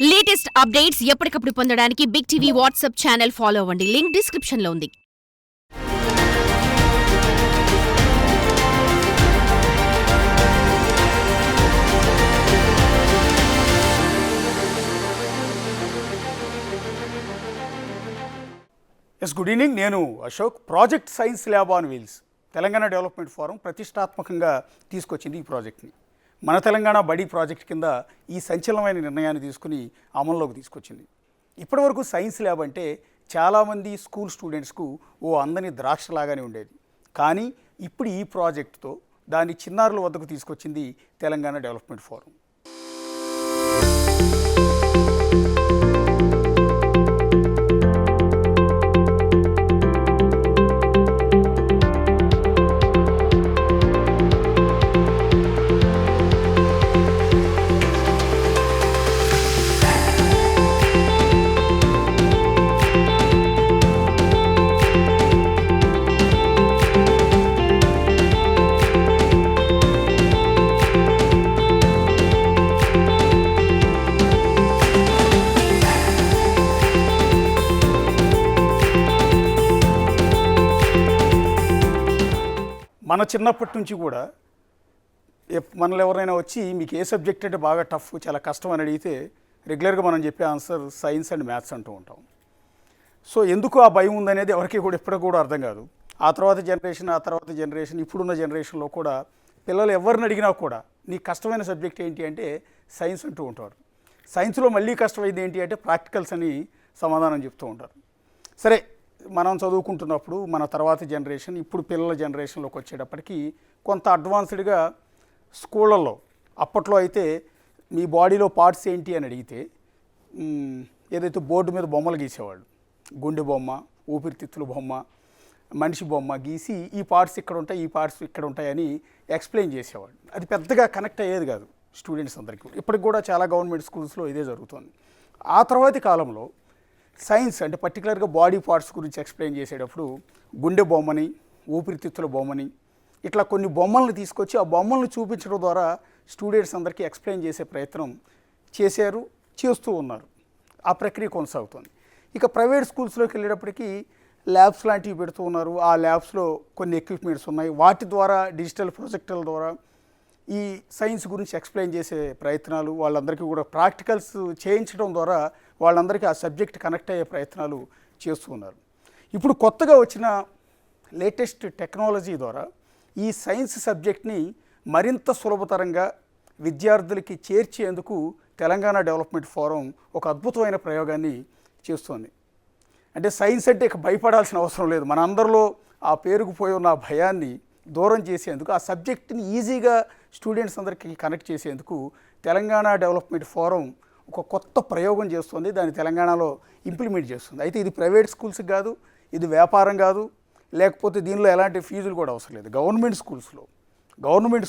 Latest updates ఎప్పటికప్పుడు పొందడానికి big TV WhatsApp channel follow అవ్వండి. లింక్ డిస్క్రిప్షన్ లో ఉంది. Good evening. నేను Ashok. Project science lab on wheels Telangana development forum ప్రతిష్టాత్మకంగా తీసుకొచ్చింది ఈ ప్రాజెక్ట్ని. మన తెలంగాణ బడి ప్రాజెక్ట్ కింద ఈ సంచలనమైన నిర్ణయాన్ని తీసుకుని అమల్లోకి తీసుకొచ్చింది. ఇప్పటివరకు సైన్స్ ల్యాబ్ అంటే చాలామంది స్కూల్ స్టూడెంట్స్కు ఓ అందని ద్రాక్షలాగానే ఉండేది. కానీ ఇప్పుడు ఈ ప్రాజెక్టుతో దాన్ని చిన్నారుల వద్దకు తీసుకొచ్చింది తెలంగాణ డెవలప్మెంట్ ఫోరం. మన చిన్నప్పటి నుంచి కూడా మనల్ని ఎవరైనా వచ్చి మీకు ఏ సబ్జెక్ట్ అంటే బాగా టఫ్, చాలా కష్టం అని అడిగితే రెగ్యులర్గా మనం చెప్పే ఆన్సర్ సైన్స్ అండ్ మ్యాథ్స్ అంటూ ఉంటాం. సో ఎందుకు ఆ భయం ఉందనేది ఎవరికి కూడా ఎప్పటికి కూడా అర్థం కాదు. ఆ తర్వాత జనరేషన్ ఇప్పుడున్న జనరేషన్లో కూడా పిల్లలు ఎవరిని అడిగినా కూడా నీకు కష్టమైన సబ్జెక్ట్ ఏంటి అంటే సైన్స్ అంటూ ఉంటారు. సైన్స్లో మళ్ళీ కష్టమైంది ఏంటి అంటే ప్రాక్టికల్స్ అని సమాధానం చెప్తూ ఉంటారు. సరే, మనం చదువుకుంటున్నప్పుడు మన తర్వాత జనరేషన్, ఇప్పుడు పిల్లల జనరేషన్లోకి వచ్చేటప్పటికి కొంత అడ్వాన్స్డ్గా స్కూళ్ళల్లో, అప్పట్లో అయితే మీ బాడీలో పార్ట్స్ ఏంటి అని అడిగితే ఏదైతే బోర్డు మీద బొమ్మలు గీసేవాళ్ళు, గుండె బొమ్మ, ఊపిరితిత్తుల బొమ్మ, మనిషి బొమ్మ గీసి ఈ పార్ట్స్ ఇక్కడ ఉంటాయి, ఈ పార్ట్స్ ఇక్కడ ఉంటాయని ఎక్స్ప్లెయిన్ చేసేవాళ్ళు. అది పెద్దగా కనెక్ట్ అయ్యేది కాదు స్టూడెంట్స్ అందరికీ. ఇప్పటికి కూడా చాలా గవర్నమెంట్ స్కూల్స్లో ఇదే జరుగుతుంది. ఆ తర్వాతి కాలంలో సైన్స్ అంటే పర్టికులర్గా బాడీ పార్ట్స్ గురించి ఎక్స్ప్లెయిన్ చేసేటప్పుడు గుండె బొమ్మని, ఊపిరితిత్తుల బొమ్మని, ఇట్లా కొన్ని బొమ్మలను తీసుకొచ్చి ఆ బొమ్మలను చూపించడం ద్వారా స్టూడెంట్స్ అందరికీ ఎక్స్ప్లెయిన్ చేసే ప్రయత్నం చేస్తూ ఉన్నారు. ఆ ప్రక్రియ కొనసాగుతుంది. ఇక ప్రైవేట్ స్కూల్స్లోకి వెళ్ళేటప్పటికీ ల్యాబ్స్ లాంటివి పెడుతూ ఉన్నారు. ఆ ల్యాబ్స్లో కొన్ని ఎక్విప్మెంట్స్ ఉన్నాయి. వాటి ద్వారా డిజిటల్ ప్రొజెక్టర్ల ద్వారా ఈ సైన్స్ గురించి ఎక్స్ప్లెయిన్ చేసే ప్రయత్నాలు, వాళ్ళందరికీ కూడా ప్రాక్టికల్స్ చేయించడం ద్వారా వాళ్ళందరికీ ఆ సబ్జెక్ట్ కనెక్ట్ అయ్యే ప్రయత్నాలు చేస్తూ ఉన్నారు. ఇప్పుడు కొత్తగా వచ్చిన లేటెస్ట్ టెక్నాలజీ ద్వారా ఈ సైన్స్ సబ్జెక్ట్ని మరింత సులభతరంగా విద్యార్థులకి చేర్చేందుకు తెలంగాణ డెవలప్మెంట్ ఫోరం ఒక అద్భుతమైన ప్రయోగాన్ని చేస్తుంది. అంటే సైన్స్ అంటే ఇక భయపడాల్సిన అవసరం లేదు. మన అందరిలో ఆ పేరుకుపోయి ఉన్న భయాన్ని దూరం చేసేందుకు, ఆ సబ్జెక్ట్ని ఈజీగా స్టూడెంట్స్ అందరికీ కనెక్ట్ చేసేందుకు తెలంగాణ డెవలప్మెంట్ ఫోరం ఒక కొత్త ప్రయోగం చేస్తుంది. దాన్ని తెలంగాణలో ఇంప్లిమెంట్ చేస్తుంది. అయితే ఇది ప్రైవేట్ స్కూల్స్కి కాదు, ఇది వ్యాపారం కాదు, లేకపోతే దీనిలో ఎలాంటి ఫీజులు కూడా అవసరం లేదు. గవర్నమెంట్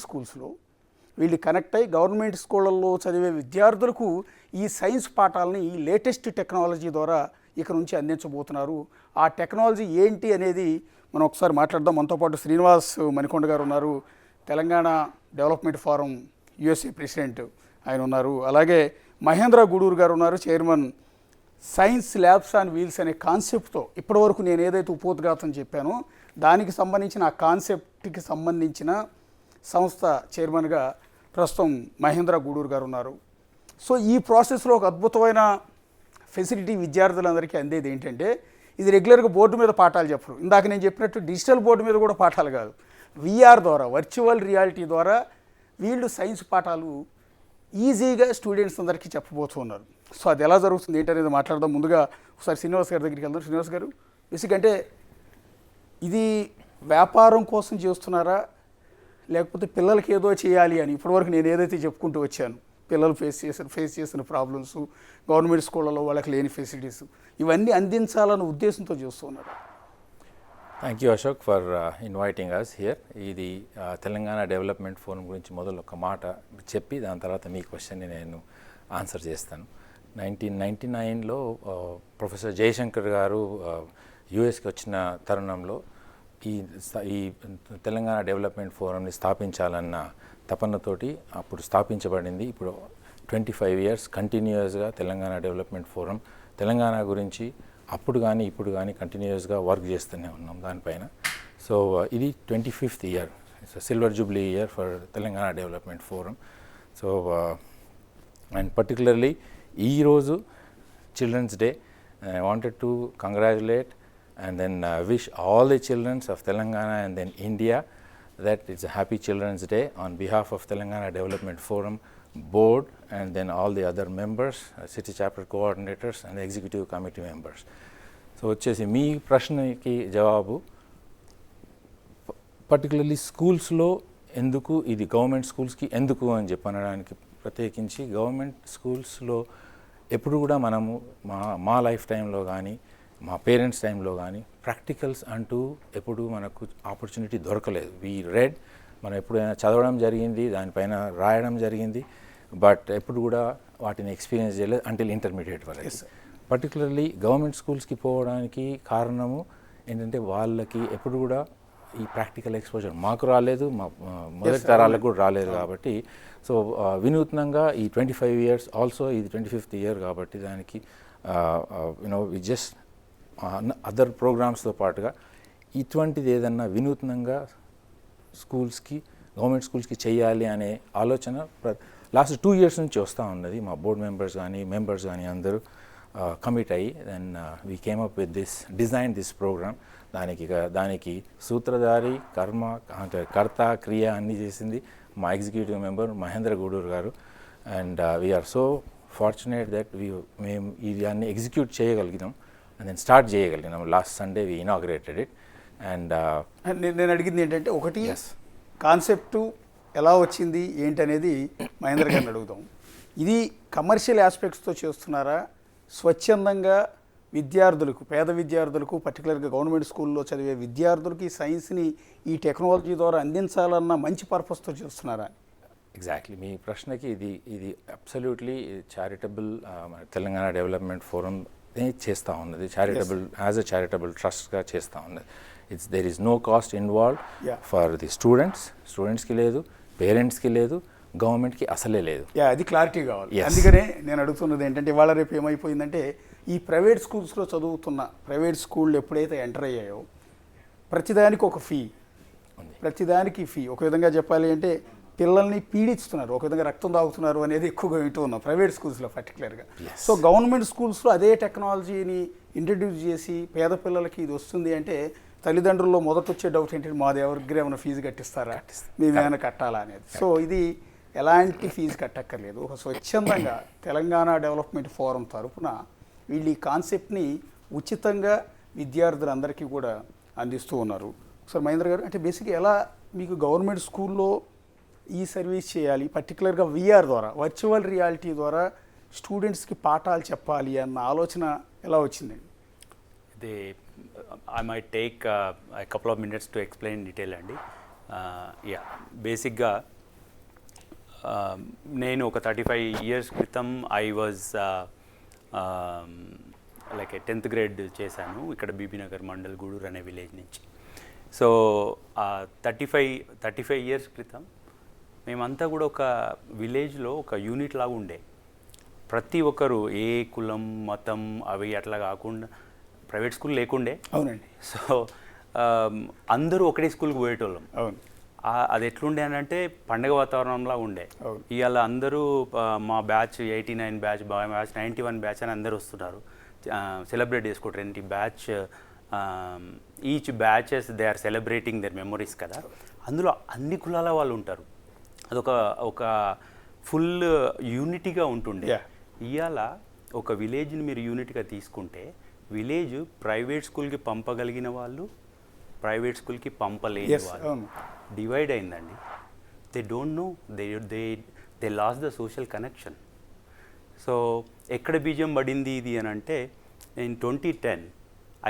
స్కూల్స్లో వీళ్ళు కనెక్ట్ అయ్యి గవర్నమెంట్ స్కూళ్ళల్లో చదివే విద్యార్థులకు ఈ సైన్స్ పాఠాలని ఈ లేటెస్ట్ టెక్నాలజీ ద్వారా ఇక నుంచి అందించబోతున్నారు. ఆ టెక్నాలజీ ఏంటి అనేది మనం ఒకసారి మాట్లాడదాం. మనతో పాటు శ్రీనివాస్ మణికొండ గారు ఉన్నారు, Telangana development forum USA president ఆయన ఉన్నారు. అలాగే మహేంద్ర గూడూరు గారు ఉన్నారు, chairman. Science labs on wheels అనే కాన్సెప్ట్తో ఇప్పటివరకు నేను ఏదైతే ఉపోద్ఘాతం చెప్పానో దానికి సంబంధించిన ఆ కాన్సెప్ట్కి సంబంధించిన సంస్థ చైర్మన్గా ప్రస్తుతం మహేంద్ర గూడూరు గారు ఉన్నారు. సో ఈ ప్రాసెస్లో ఒక అద్భుతమైన ఫెసిలిటీ విద్యార్థులందరికీ అందేది ఏంటంటే, ఇది రెగ్యులర్గా బోర్డు మీద పాఠాలు చెప్పరు. ఇందాక నేను చెప్పినట్టు డిజిటల్ బోర్డు మీద కూడా పాఠాలు కాదు, VR ద్వారా, వర్చువల్ రియాలిటీ ద్వారా వీళ్ళు సైన్స్ పాఠాలు ఈజీగా స్టూడెంట్స్ అందరికీ చెప్పబోతున్నారు. సో అది ఎలా జరుగుతుంది ఏంటనేది మాట్లాడదాం. ముందుగా ఒకసారి శ్రీనివాస్ గారి దగ్గరికి వెళ్దాం. శ్రీనివాస్ గారు, బేసిక్ అంటే ఇది వ్యాపారం కోసం చేస్తున్నారా, లేకపోతే పిల్లలకి ఏదో చేయాలి అని? ఇప్పటివరకు నేను ఏదైతే చెప్పుకుంటూ వచ్చాను, పిల్లలు ఫేస్ చేసిన ప్రాబ్లమ్స్, గవర్నమెంట్ స్కూళ్ళలో వాళ్ళకి లేని ఫెసిలిటీస్, ఇవన్నీ అందించాలన్న ఉద్దేశంతో చేస్తున్నారు. Thank you Ashok for inviting us here. ఇది తెలంగాణ డెవలప్మెంట్ ఫోరం గురించి మొదలు ఒక మాట చెప్పి దాని తర్వాత మీ క్వశ్చన్ని నేను ఆన్సర్ చేస్తాను. 1999లో ప్రొఫెసర్ జయశంకర్ గారు యుఎస్కి వచ్చిన తరుణంలో ఈ తెలంగాణ డెవలప్మెంట్ ఫోరంని స్థాపించాలన్న తపనతోటి అప్పుడు స్థాపించబడింది. ఇప్పుడు 25 years కంటిన్యూయస్గా తెలంగాణ డెవలప్మెంట్ ఫోరం తెలంగాణ గురించి అప్పుడు కానీ ఇప్పుడు కానీ కంటిన్యూయస్గా వర్క్ చేస్తూనే ఉన్నాం దానిపైన. సో ఇది 25th year, it's silver jubilee year for Telangana development forum. So and particularly ఈరోజు children's day, I wanted to congratulate and then wish all the children of Telangana and then India that it's a happy Children's Day on behalf of Telangana Development Forum board and then all the other members, city chapter coordinators and the executive committee members. So వచ్చేసి మీ ప్రశ్నకి జవాబు particularly స్కూల్స్లో ఎందుకు ఇది government స్కూల్స్కి ఎందుకు అని చెప్పనడానికి ప్రత్యేకించి గవర్నమెంట్ స్కూల్స్లో ఎప్పుడు కూడా మనము మా లైఫ్ టైంలో కానీ మా పేరెంట్స్ టైంలో కానీ ప్రాక్టికల్స్ అంటూ ఎప్పుడు మనకు ఆపర్చునిటీ దొరకలేదు. వీ రెడ్, మనం ఎప్పుడైనా చదవడం జరిగింది, దానిపైన రాయడం జరిగింది, బట్ ఎప్పుడు కూడా వాటిని ఎక్స్పీరియన్స్ చేయలేదు అంటిల్ ఇంటర్మీడియట్ వరకు. పర్టికులర్లీ గవర్నమెంట్ స్కూల్స్కి పోవడానికి కారణము ఏంటంటే వాళ్ళకి ఎప్పుడు కూడా ఈ ప్రాక్టికల్ ఎక్స్పోజర్ మాకు రాలేదు, మా మొదటి తరాలకు కూడా రాలేదు. కాబట్టి సో వినూత్నంగా ఈ 25 years ఆల్సో ఇది 25th ఇయర్ కాబట్టి దానికి వి జస్ట్ అదర్ ప్రోగ్రామ్స్తో పాటుగా ఇటువంటిది ఏదన్నా వినూత్నంగా స్కూల్స్కి గవర్నమెంట్ స్కూల్స్కి చేయాలి అనే ఆలోచన లాస్ట్ 2 years నుంచి వస్తూ ఉన్నది. మా బోర్డ్ మెంబర్స్ కానీ అందరూ కమిట్ అయ్యి then we came up with design this program. దానికి సూత్రధారి కర్త క్రియ అన్నీ చేసింది మా ఎగ్జిక్యూటివ్ మెంబర్ మహేంద్ర గూడూరు గారు. And we are so fortunate that మేము ఇది అన్ని ఎగ్జిక్యూట్ చేయగలిగినాం అండ్ దెన్ స్టార్ట్ చేయగలిగినాం. Last Sunday we inaugurated it. And నేను అడిగింది ఏంటంటే, ఒకటి కాన్సెప్టు ఎలా వచ్చింది ఏంటనేది మహేంద్ర గారిని అడుగుతాం. ఇది కమర్షియల్ ఆస్పెక్ట్స్తో చేస్తున్నారా, స్వచ్ఛందంగా విద్యార్థులకు, పేద విద్యార్థులకు, పర్టికులర్గా గవర్నమెంట్ స్కూల్లో చదివే విద్యార్థులకి సైన్స్ని ఈ టెక్నాలజీ ద్వారా అందించాలన్న మంచి పర్పస్తో చేస్తున్నారా? ఎగ్జాక్ట్లీ మీ ప్రశ్నకి ఇది absolutely charitable Telangana development forum చేస్తూ ఉన్నది. యాజ్ అ చారిటబుల్ ట్రస్ట్గా చేస్తూ ఉన్నది. There is no cost involve for the స్టూడెంట్స్కి లేదు, పేరెంట్స్కి లేదు, గవర్నమెంట్కి అసలే లేదు. అది క్లారిటీ కావాలి. అందుకనే నేను అడుగుతున్నది ఏంటంటే, ఇవాళ రేపు ఏమైపోయిందంటే ఈ ప్రైవేట్ స్కూల్స్లో చదువుతున్న ప్రైవేట్ స్కూళ్ళు ఎప్పుడైతే ఎంటర్ అయ్యాయో ప్రతిదానికి ఒక ఫీ, ప్రతిదానికి ఫీ. ఒక విధంగా చెప్పాలి అంటే పిల్లల్ని పీడిస్తున్నారు, ఒక విధంగా రక్తం తాగుతున్నారు అనేది ఎక్కువగా వింటూ ఉన్నాం ప్రైవేట్ స్కూల్స్లో పర్టికులర్గా. సో గవర్నమెంట్ స్కూల్స్లో అదే టెక్నాలజీని ఇంట్రడ్యూస్ చేసి పేద పిల్లలకి ఇది వస్తుంది అంటే తల్లిదండ్రుల్లో మొదట వచ్చే డౌట్ ఏంటంటే, మాది ఎవరికి ఏమైనా ఫీజు కట్టిస్తారా, మేము ఏమైనా కట్టాలా అనేది. సో ఇది ఎలాంటి ఫీజు కట్టక్కర్లేదు. ఒక స్వచ్ఛందంగా తెలంగాణ డెవలప్మెంట్ ఫోరం తరఫున వీళ్ళు ఈ కాన్సెప్ట్ని ఉచితంగా విద్యార్థులందరికీ కూడా అందిస్తూ ఉన్నారు. సార్ మహేంద్ర గారు, అంటే బేసిక్గా ఎలా మీకు గవర్నమెంట్ స్కూల్లో ఈ సర్వీస్ చేయాలి, పర్టికులర్గా VR ద్వారా, వర్చువల్ రియాలిటీ ద్వారా స్టూడెంట్స్కి పాఠాలు చెప్పాలి అన్న ఆలోచన ఎలా వచ్చిందండి? I might take a couple of minutes to explain in detail అండి. బేసిక్గా నేను ఒక 35 years క్రితం I was like 10th grade చేశాను ఇక్కడ బీబీనగర్ మండల్ గూడూరు అనే విలేజ్ నుంచి. సో 35 years క్రితం మేమంతా కూడా ఒక విలేజ్లో ఒక యూనిట్ లాగా ఉండే. ప్రతి ఒక్కరు ఏ కులం మతం అవి అట్లా కాకుండా, ప్రైవేట్ స్కూల్ లేకుండే. అవునండి. సో అందరూ ఒకటే స్కూల్కి పోయేటోళ్ళం. అవును. అది ఎట్లుండే అని అంటే పండగ వాతావరణంలా ఉండే. ఇవాళ అందరూ మా బ్యాచ్ 89 బ్యాచ్, మా బ్యాచ్ 91 బ్యాచ్ అని అందరూ వస్తున్నారు, సెలబ్రేట్ చేసుకుంటారు. ఏంటి batch, each batches they are celebrating their memories కదా. అందులో అన్ని కులాల వాళ్ళు ఉంటారు. అదొక ఫుల్ యూనిటీగా ఉంటుండే. ఇవాళ ఒక విలేజ్ని మీరు యూనిట్గా తీసుకుంటే విలేజ్ ప్రైవేట్ స్కూల్కి పంపగలిగిన వాళ్ళు, ప్రైవేట్ స్కూల్కి పంపలేని వాళ్ళు డివైడ్ అయిందండి. They don't know, they loss the social connection. So ఎక్కడ బీజం పడింది ఇది అని అంటే, in 2010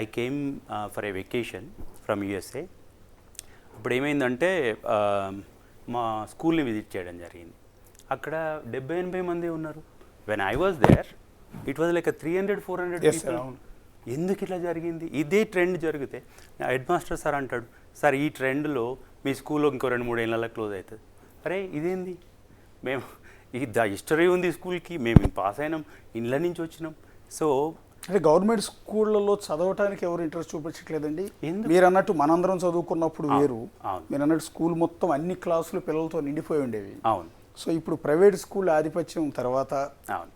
I came for a vacation from USA. ఇప్పుడు ఏమైందంటే మా స్కూల్ని విజిట్ చేయడం జరిగింది. అక్కడ 70-80 మంది ఉన్నారు. When I was there it was like 300-400 people. ఎందుకు ఇట్లా జరిగింది? ఇదే ట్రెండ్ జరిగితే హెడ్ మాస్టర్ సార్ అంటాడు, సార్ ఈ ట్రెండ్లో మీ స్కూల్లో ఇంకో 2-3 ఏళ్ళలో క్లోజ్ అవుతుంది. అరే ఇదేంది, మేము ద హిస్టరీ ఉంది స్కూల్కి, మేము పాస్ అయినాం, ఇండ్ల నుంచి వచ్చినాం. సో అంటే గవర్నమెంట్ స్కూళ్ళలో చదవటానికి ఎవరు ఇంట్రెస్ట్ చూపించట్లేదండి. ఎందుకు? మీరు అన్నట్టు మనందరం చదువుకున్నప్పుడు వేరు, అవును. మీరు అన్నట్టు స్కూల్ మొత్తం అన్ని క్లాసులు పిల్లలతో నిండిపోయి ఉండేవి. అవును సో ఇప్పుడు ప్రైవేట్ స్కూల్ ఆధిపత్యం తర్వాత అవును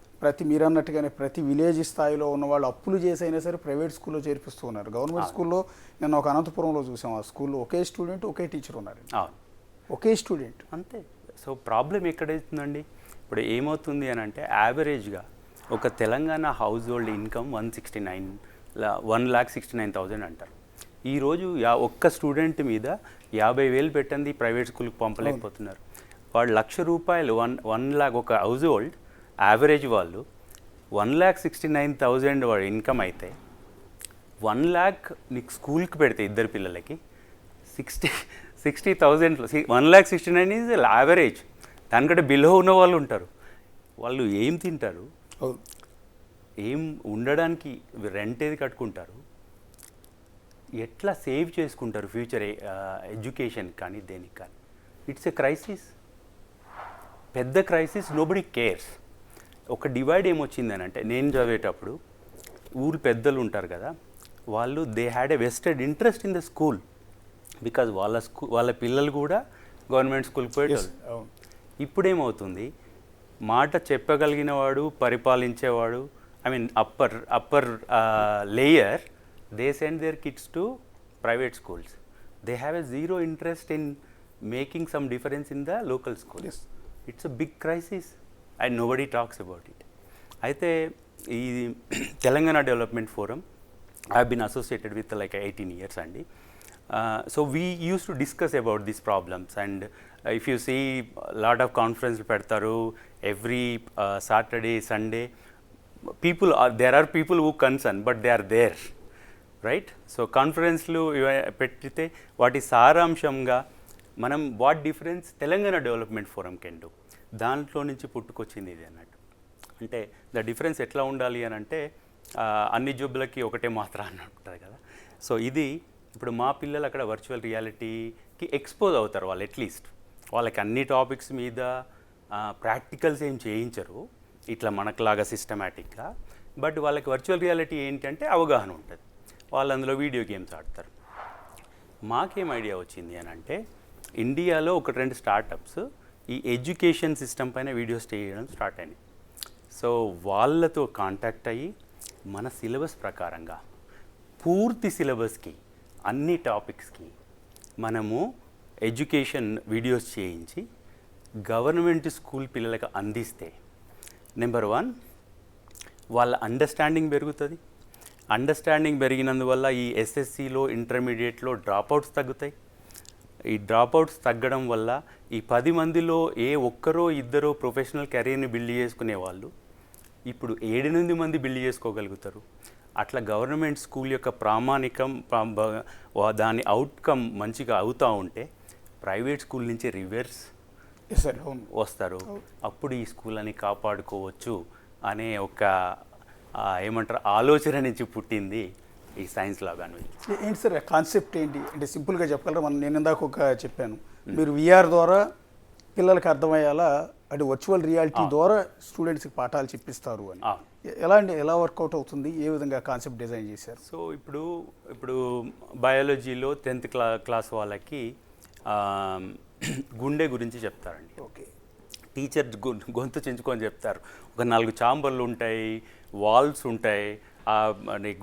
మీరు అన్నట్టుగానే ప్రతి విలేజ్ స్థాయిలో ఉన్న వాళ్ళు అప్పులు చేసైనా సరే ప్రైవేట్ స్కూల్లో చేర్పిస్తూ ఉన్నారు. గవర్నమెంట్ స్కూల్లో నేను ఒక అనంతపురంలో చూసాం, ఆ స్కూల్లో ఒకే స్టూడెంట్ ఒకే టీచర్ ఉన్నారు, అవును ఒకే స్టూడెంట్. అంతే. సో ప్రాబ్లం ఎక్కడవుతుందండి, ఇప్పుడు ఏమవుతుంది అని అంటే యావరేజ్గా ఒక తెలంగాణ హౌస్ హోల్డ్ ఇన్కమ్ 1,69,000 అంటారు. ఈరోజు ఒక్క స్టూడెంట్ మీద 50,000 పెట్టండి ప్రైవేట్ స్కూల్కి పంపలేకపోతున్నారు. వాడు ₹1,00,000 1 lakh ఒక హౌస్ హోల్డ్ యావరేజ్ వాళ్ళు 1,69,000 వాడు ఇన్కమ్ అయితే 1 lakh నీకు స్కూల్కి పెడితే ఇద్దరు పిల్లలకి 60,000 1,69,000 ఈజ్ యావరేజ్. దానికంటే బిలో ఉన్న వాళ్ళు ఉంటారు. వాళ్ళు ఏం తింటారు, ఏం ఉండడానికి రెంట్ ఏది కట్టుకుంటారు, ఎట్లా సేవ్ చేసుకుంటారు ఫ్యూచర్ ఎడ్యుకేషన్ కానీ దేనికి కానీ. ఇట్స్ ఎ క్రైసిస్, పెద్ద క్రైసిస్. Nobody cares. ఒక డివైడ్ ఏమొచ్చిందని అంటే, నేను చదివేటప్పుడు ఊరు పెద్దలు ఉంటారు కదా, వాళ్ళు they had a vested interest in the school because వాళ్ళ పిల్లలు కూడా గవర్నమెంట్ స్కూల్కి పోయేటోళ్ళు. ఇప్పుడేమవుతుంది, మాట చెప్పగలిగిన వాడు, పరిపాలించేవాడు, I mean upper layer, they send their kids to private schools. They have a zero interest in making some difference in the local school. It's a big crisis and nobody talks about it. అయితే ఈ Telangana development forum I have been associated with like 18 years అండి. So we used to discuss about these problems, and if you see lot of conference పెడతారు every Saturday, Sunday. There are people who concern, but they are there, right? So కాన్ఫరెన్స్లు పెట్టితే వాటి సారాంశంగా మనం what difference Telangana development forum can do, దాంట్లో నుంచి పుట్టుకొచ్చింది ఇది అన్నట్టు. అంటే the difference ఎట్లా ఉండాలి అని అంటే, అన్ని జబ్బులకి ఒకటే మాత్ర అని ఉంటుంది కదా. సో ఇది ఇప్పుడు మా పిల్లలు అక్కడ వర్చువల్ రియాలిటీకి ఎక్స్పోజ్ అవుతారు. వాళ్ళు అట్లీస్ట్ వాళ్ళకి అన్ని టాపిక్స్ మీద ప్రాక్టికల్స్ ఏం చేయించరు ఇట్లా మనకులాగా సిస్టమేటిక్గా, బట్ వాళ్ళకి వర్చువల్ రియాలిటీ ఏంటంటే అవగాహన ఉంటుంది. వాళ్ళు అందులో వీడియో గేమ్స్ ఆడతారు. మాకేం ఐడియా వచ్చింది అని అంటే, ఇండియాలో 1-2 స్టార్టప్స్ ఈ ఎడ్యుకేషన్ సిస్టమ్ పైన వీడియోస్ చేయడం స్టార్ట్ అయినాయి. సో వాళ్ళతో కాంటాక్ట్ అయ్యి మన సిలబస్ ప్రకారంగా పూర్తి సిలబస్కి అన్ని టాపిక్స్కి మనము ఎడ్యుకేషన్ వీడియోస్ చేయించి గవర్నమెంట్ స్కూల్ పిల్లలకు అందిస్తే, నెంబర్ 1 వాళ్ళ అండర్స్టాండింగ్ పెరుగుతుంది. అండర్స్టాండింగ్ పెరిగినందువల్ల ఈ ఎస్ఎస్సిలో ఇంటర్మీడియట్లో డ్రాప్అవుట్స్ తగ్గుతాయి. ఈ డ్రాప్అవుట్స్ తగ్గడం వల్ల ఈ 10 మందిలో ఏ ఒక్కరో ఇద్దరో ప్రొఫెషనల్ కెరీర్ని బిల్డ్ చేసుకునే వాళ్ళు ఇప్పుడు 7-8 మంది బిల్డ్ చేసుకోగలుగుతారు. అట్లా గవర్నమెంట్ స్కూల్ యొక్క ప్రామాణికం దాని అవుట్కమ్ మంచిగా అవుతూ ఉంటే ప్రైవేట్ స్కూల్ నుంచి రివర్స్ వస్తారు. అప్పుడు ఈ స్కూల్ని కాపాడుకోవచ్చు అనే ఒక ఏమంటారు ఆలోచన నుంచి పుట్టింది ఈ సైన్స్ ల్యాబ్ అని. ఏంటి సార్ కాన్సెప్ట్ ఏంటి అంటే సింపుల్గా చెప్పగలరా? నేను ఇందాక చెప్పాను, మీరు విఆర్ ద్వారా పిల్లలకి అర్థమయ్యేలా అంటే వర్చువల్ రియాలిటీ ద్వారా స్టూడెంట్స్కి పాఠాలు చెప్పిస్తారు అని. ఎలా వర్కౌట్ అవుతుంది, ఏ విధంగా కాన్సెప్ట్ డిజైన్ చేశారు? సో ఇప్పుడు బయాలజీలో 10th క్లాస్ వాళ్ళకి గుండె గురించి చెప్తారండి. ఓకే, టీచర్ గొంతు చించుకొని చెప్తారు. ఒక 4 ఛాంబర్లు ఉంటాయి, వాల్వ్స్ ఉంటాయి.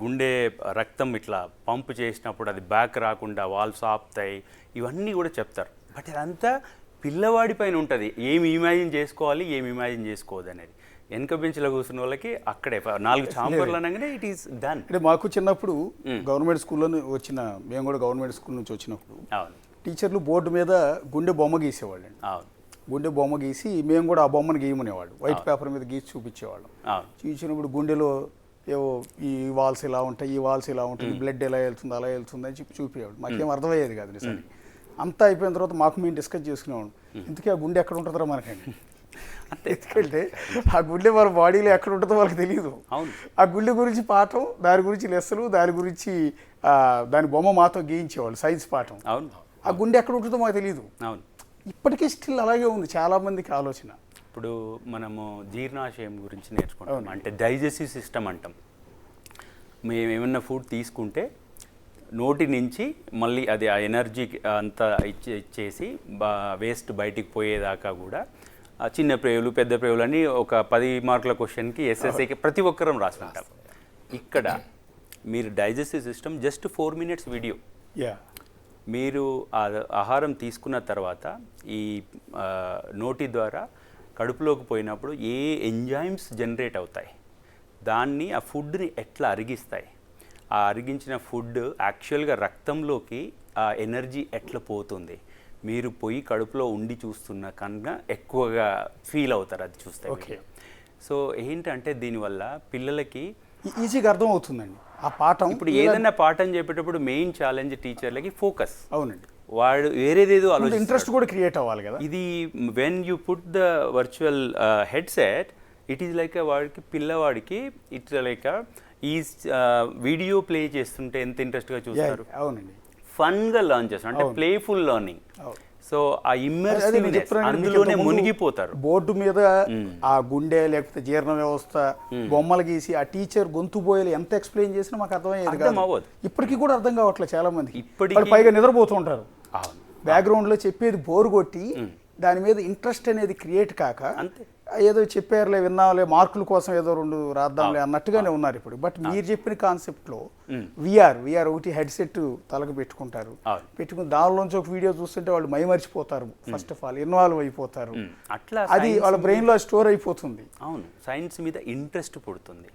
గుండె రక్తం ఇట్లా పంపు చేసినప్పుడు అది బ్యాక్ రాకుండా వాల్వ్స్ ఆపుతాయి. ఇవన్నీ కూడా చెప్తారు. బట్ ఇదంతా పిల్లవాడి పైన ఉంటుంది, ఏమి ఇమాజిన్ చేసుకోవాలి, ఏమి ఇమాజిన్ చేసుకోవద్దు అనేది. వెనక బెంచ్లో కూర్చున్న వాళ్ళకి అక్కడే 4 ఛాంబర్లు అనగానే ఇట్ ఈస్ డన్. అంటే మాకు చిన్నప్పుడు గవర్నమెంట్ స్కూల్లో మేము కూడా గవర్నమెంట్ స్కూల్ నుంచి వచ్చినప్పుడు టీచర్లు బోర్డు మీద గుండె బొమ్మ గీసేవాళ్ళండి. గుండె బొమ్మ గీసి మేము కూడా ఆ బొమ్మను గీయమనేవాడు. వైట్ పేపర్ మీద గీసి చూపించేవాళ్ళం. చూపించినప్పుడు గుండెలో ఏవో ఈ వాల్స్ ఇలా ఉంటాయి, ఈ వాల్స్ ఇలా ఉంటుంది, బ్లడ్ ఎలా వెళ్తుంది, అలా వెళ్తుంది అని చెప్పి చూపించేవాడు. మాకేం అర్థమయ్యేది కాదు నిజానికి. అంతా అయిపోయిన తర్వాత మాకు మేము డిస్కస్ చేసుకునేవాడు, ఇంతకీ ఆ గుండె ఎక్కడ ఉంటుందో మనకండి. ఎందుకంటే ఆ గుండె మన బాడీలో ఎక్కడ ఉంటుందో వాళ్ళకి తెలియదు. ఆ గుండె గురించి పాఠం, దాని గురించి లెస్సలు, దాని గురించి దాని బొమ్మ మాతో గీయించేవాళ్ళు సైన్స్ పాఠం. ఆ గుండె ఎక్కడ ఉంటుందో మాకు తెలియదు. ఇప్పటికీ స్టిల్ అలాగే ఉంది చాలామందికి ఆలోచన. ఇప్పుడు మనము జీర్ణాశయం గురించి నేర్చుకుంటాం, అంటే డైజెస్టివ్ సిస్టమ్ అంటాం. మేము ఏమన్నా ఫుడ్ తీసుకుంటే నోటి నుంచి మళ్ళీ అది ఆ ఎనర్జీ అంతా ఇచ్చేసి వేస్ట్ బయటికి పోయేదాకా కూడా చిన్న ప్రేవులు పెద్ద ప్రేవులు అని ఒక 10 మార్కుల క్వశ్చన్కి ఎస్ఎస్ఏకి ప్రతి ఒక్కరం రాసుకుంటాం. ఇక్కడ మీరు digestive system just 4 minutes video. మీరు ఆహారం తీసుకున్న తర్వాత ఈ నోటి ద్వారా కడుపులోకి పోయినప్పుడు ఏ ఎంజైమ్స్ జనరేట్ అవుతాయి, దాన్ని ఆ ఫుడ్ని ఎట్లా అరిగిస్తాయి, ఆ అరిగించిన ఫుడ్ యాక్చువల్గా రక్తంలోకి ఆ ఎనర్జీ ఎట్లా పోతుంది, మీరు పోయి కడుపులో ఉండి చూస్తున్న కన్నా ఎక్కువగా ఫీల్ అవుతారు అది చూస్తే. ఓకే. సో ఏంటంటే దీనివల్ల పిల్లలకి ఈజీగా అర్థం అవుతుందండి ఆ పాఠం. ఇప్పుడు ఏదైనా పాఠం చెప్పేటప్పుడు మెయిన్ ఛాలెంజ్ టీచర్లకి ఫోకస్. అవునండి. వాడు వేరేదేదో ఇంట్రెస్ట్ కూడా క్రియేట్ అవ్వాలి కదా. ఇది when you put the virtual headset, it is like వాడికి పిల్లవాడికి ఇట్స్ లైక్ ఈ వీడియో ప్లే చేస్తుంటే ఎంత ఇంట్రెస్ట్గా చూస్తారు. అవునండి. ఫన్గా లర్న్ చేస్తారు, అంటే ప్లేఫుల్ లర్నింగ్. సో ఆ ఇమ్మర్సివ్నెస్ అందులోనే మునిగిపోతారు. బోర్డు మీద ఆ గుండె లేకపోతే జీర్ణ వ్యవస్థ బొమ్మలు గీసి ఆ టీచర్ గొంతు బోయలు ఎంత ఎక్స్ప్లెయిన్ చేసినా మాకు అర్థమయ్యేది కాదు. ఇప్పటికీ కూడా అర్థం కావట్లేదు చాలా మంది. ఇప్పటికీ పైగా నిద్రపోతుంటారు, బ్యాక్గ్రౌండ్లో చెప్పేది బోర్ కొట్టి దాని మీద ఇంట్రెస్ట్ అనేది క్రియేట్ కాక ఏదో చెప్పారులే విన్నాంలే మార్కుల కోసం ఏదో 2 రాద్దాంలే అన్నట్టుగానే ఉన్నారు ఇప్పుడు. బట్ మీరు చెప్పిన కాన్సెప్ట్లో విఆర్ ఒకటి హెడ్సెట్ తలకు పెట్టుకుంటారు, పెట్టుకుని దానిలోంచి ఒక వీడియో చూస్తుంటే వాళ్ళు మైమర్చిపోతారు, ఫస్ట్ ఆఫ్ ఆల్ ఇన్వాల్వ్ అయిపోతారు, అట్లా అది వాళ్ళ బ్రెయిన్లో స్టోర్ అయిపోతుంది. అవును, సైన్స్ మీద ఇంట్రెస్ట్ పుడుతుంది.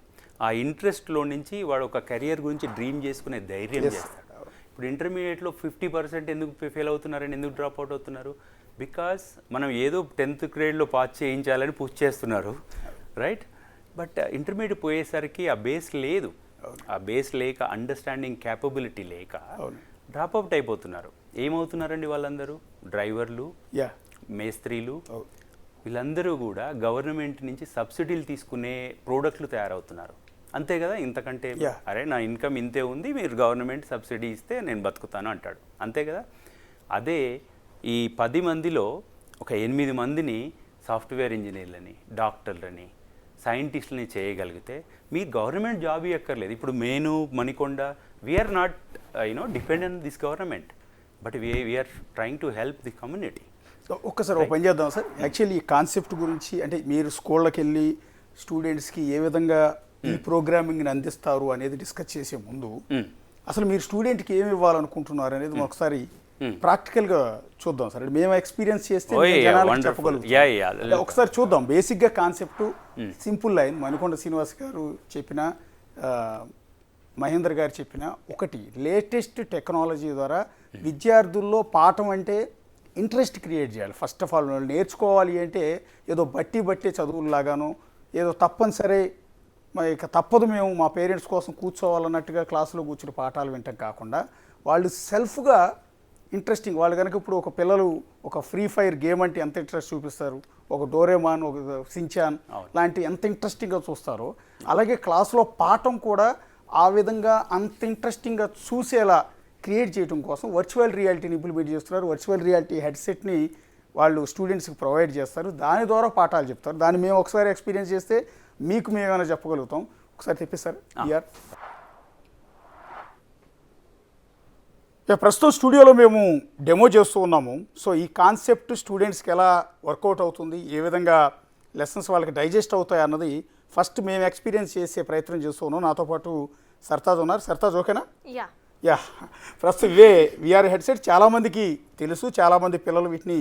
ఆ ఇంట్రెస్ట్లో నుంచి వాడు ఒక కెరియర్ గురించి డ్రీమ్ చేసుకునే ధైర్యం చేస్తాడు. ఇప్పుడు ఇంటర్మీడియట్లో 50% ఎందుకు ఫెయిల్ అవుతున్నారని, ఎందుకు డ్రాప్ అవుట్ అవుతున్నారు? బికాస్ మనం ఏదో 10th grade పాస్ చేయించాలని పుష్ చేస్తున్నారు, రైట్? బట్ ఇంటర్మీడియట్ పోయేసరికి ఆ బేస్ లేదు. ఆ బేస్ లేక, అండర్స్టాండింగ్ క్యాపబిలిటీ లేక డ్రాప్ అవుట్ అయిపోతున్నారు. ఏమవుతున్నారండి వాళ్ళందరూ? డ్రైవర్లు, మేస్త్రీలు, వీళ్ళందరూ కూడా గవర్నమెంట్ నుంచి సబ్సిడీలు తీసుకునే ప్రోడక్ట్లు తయారవుతున్నారు. అంతే కదా, ఇంతకంటే అరే నా ఇన్కమ్ ఇంతే ఉంది, మీరు గవర్నమెంట్ సబ్సిడీ ఇస్తే నేను బతుకుతాను అంటాడు. అంతే కదా. అదే ఈ 10 మందిలో ఒక 8 మందిని సాఫ్ట్వేర్ ఇంజనీర్లని, డాక్టర్లని, సైంటిస్టులని చేయగలిగితే మీరు గవర్నమెంట్ జాబ్ ఇవ్వక్కర్లేదు. ఇప్పుడు నేను Manikonda, we're not dependent on this government, but we're trying to help the community. ఒక్కసారి ఓపెన్ చేద్దాం సార్. యాక్చువల్లీ ఈ కాన్సెప్ట్ గురించి, అంటే మీరు స్కూళ్ళకి వెళ్ళి స్టూడెంట్స్కి ఏ విధంగా ఈ ప్రోగ్రామింగ్ని అందిస్తారు అనేది డిస్కస్ చేసే ముందు అసలు మీరు స్టూడెంట్కి ఏమి ఇవ్వాలనుకుంటున్నారు అనేది ఒకసారి ప్రాక్టికల్గా చూద్దాం సార్. మేము ఎక్స్పీరియన్స్ చేస్తే చెప్పగలుగుతాం. ఒకసారి చూద్దాం. బేసిక్గా concept simple line Manikonda Srinivas గారు చెప్పిన, మహేంద్ర గారు చెప్పిన, ఒకటి లేటెస్ట్ టెక్నాలజీ ద్వారా విద్యార్థుల్లో పాఠం అంటే ఇంట్రెస్ట్ క్రియేట్ చేయాలి. ఫస్ట్ ఆఫ్ ఆల్ నేర్చుకోవాలి అంటే ఏదో బట్టి చదువులాగాను, ఏదో తప్పనిసరి ఇక తప్పదు మేము మా పేరెంట్స్ కోసం కూర్చోవాలన్నట్టుగా క్లాసులో కూర్చుని పాఠాలు వింటాం కాకుండా వాళ్ళు సెల్ఫ్గా ఇంట్రెస్టింగ్, వాళ్ళు కనుక ఇప్పుడు ఒక పిల్లలు ఒక ఫ్రీ ఫైర్ గేమ్ అంటే ఎంత ఇంట్రెస్ట్ చూపిస్తారు, ఒక డోరేమాన్, ఒక సించాన్ లాంటి ఎంత ఇంట్రెస్టింగ్గా చూస్తారో, అలాగే క్లాసులో పాఠం కూడా ఆ విధంగా అంత ఇంట్రెస్టింగ్గా చూసేలా క్రియేట్ చేయడం కోసం వర్చువల్ రియాలిటీని ఇంప్లిమెంట్ చేస్తున్నారు. వర్చువల్ రియాలిటీ హెడ్సెట్ని వాళ్ళు స్టూడెంట్స్కి ప్రొవైడ్ చేస్తారు, దాని ద్వారా పాఠాలు చెప్తారు. దాన్ని మేము ఒకసారి ఎక్స్పీరియన్స్ చేస్తే మీకు మేమైనా చెప్పగలుగుతాం. ఒకసారి తెప్పిస్తారు. ప్రస్తుతం స్టూడియోలో మేము డెమో చేస్తూ ఉన్నాము. సో ఈ కాన్సెప్ట్ స్టూడెంట్స్కి ఎలా వర్కౌట్ అవుతుంది, ఏ విధంగా లెసన్స్ వాళ్ళకి డైజెస్ట్ అవుతాయి అన్నది ఫస్ట్ మేము ఎక్స్పీరియన్స్ చేసే ప్రయత్నం చేస్తూ ఉన్నాం. నాతో పాటు సర్తాజ్ ఉన్నారు. సర్తాజ్ ఓకేనా? ప్రస్తుతం విఆర్ హెడ్సెట్ చాలామందికి తెలుసు, చాలామంది పిల్లలు వీటిని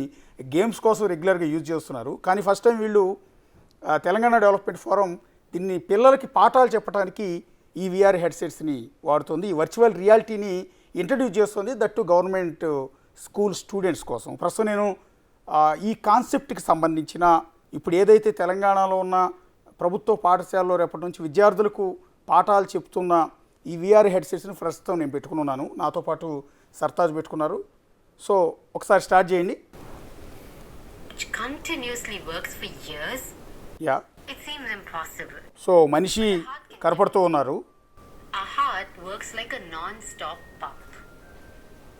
గేమ్స్ కోసం రెగ్యులర్గా యూజ్ చేస్తున్నారు. కానీ ఫస్ట్ టైం వీళ్ళు తెలంగాణ డెవలప్మెంట్ ఫోరం దీన్ని పిల్లలకి పాఠాలు చెప్పడానికి ఈ విఆర్ హెడ్సెట్స్ని వాడుతుంది. ఈ వర్చువల్ రియాలిటీని ఇంట్రడ్యూస్ చేస్తుంది, దట్టు గవర్నమెంట్ స్కూల్ స్టూడెంట్స్ కోసం. ప్రస్తుతం నేను ఈ కాన్సెప్ట్కి సంబంధించిన ఇప్పుడు ఏదైతే తెలంగాణలో ఉన్న ప్రభుత్వ పాఠశాలలో రేపటి నుంచి విద్యార్థులకు పాఠాలు చెప్తున్న ఈ విఆర్ హెడ్సెట్స్ని ప్రస్తుతం నేను పెట్టుకుని ఉన్నాను. నాతో పాటు సర్తాజ్ పెట్టుకున్నారు. సో ఒకసారి స్టార్ట్ చేయండి. సో మనిషి కనపడుతూ ఉన్నారు. Our heart works like a non-stop pump.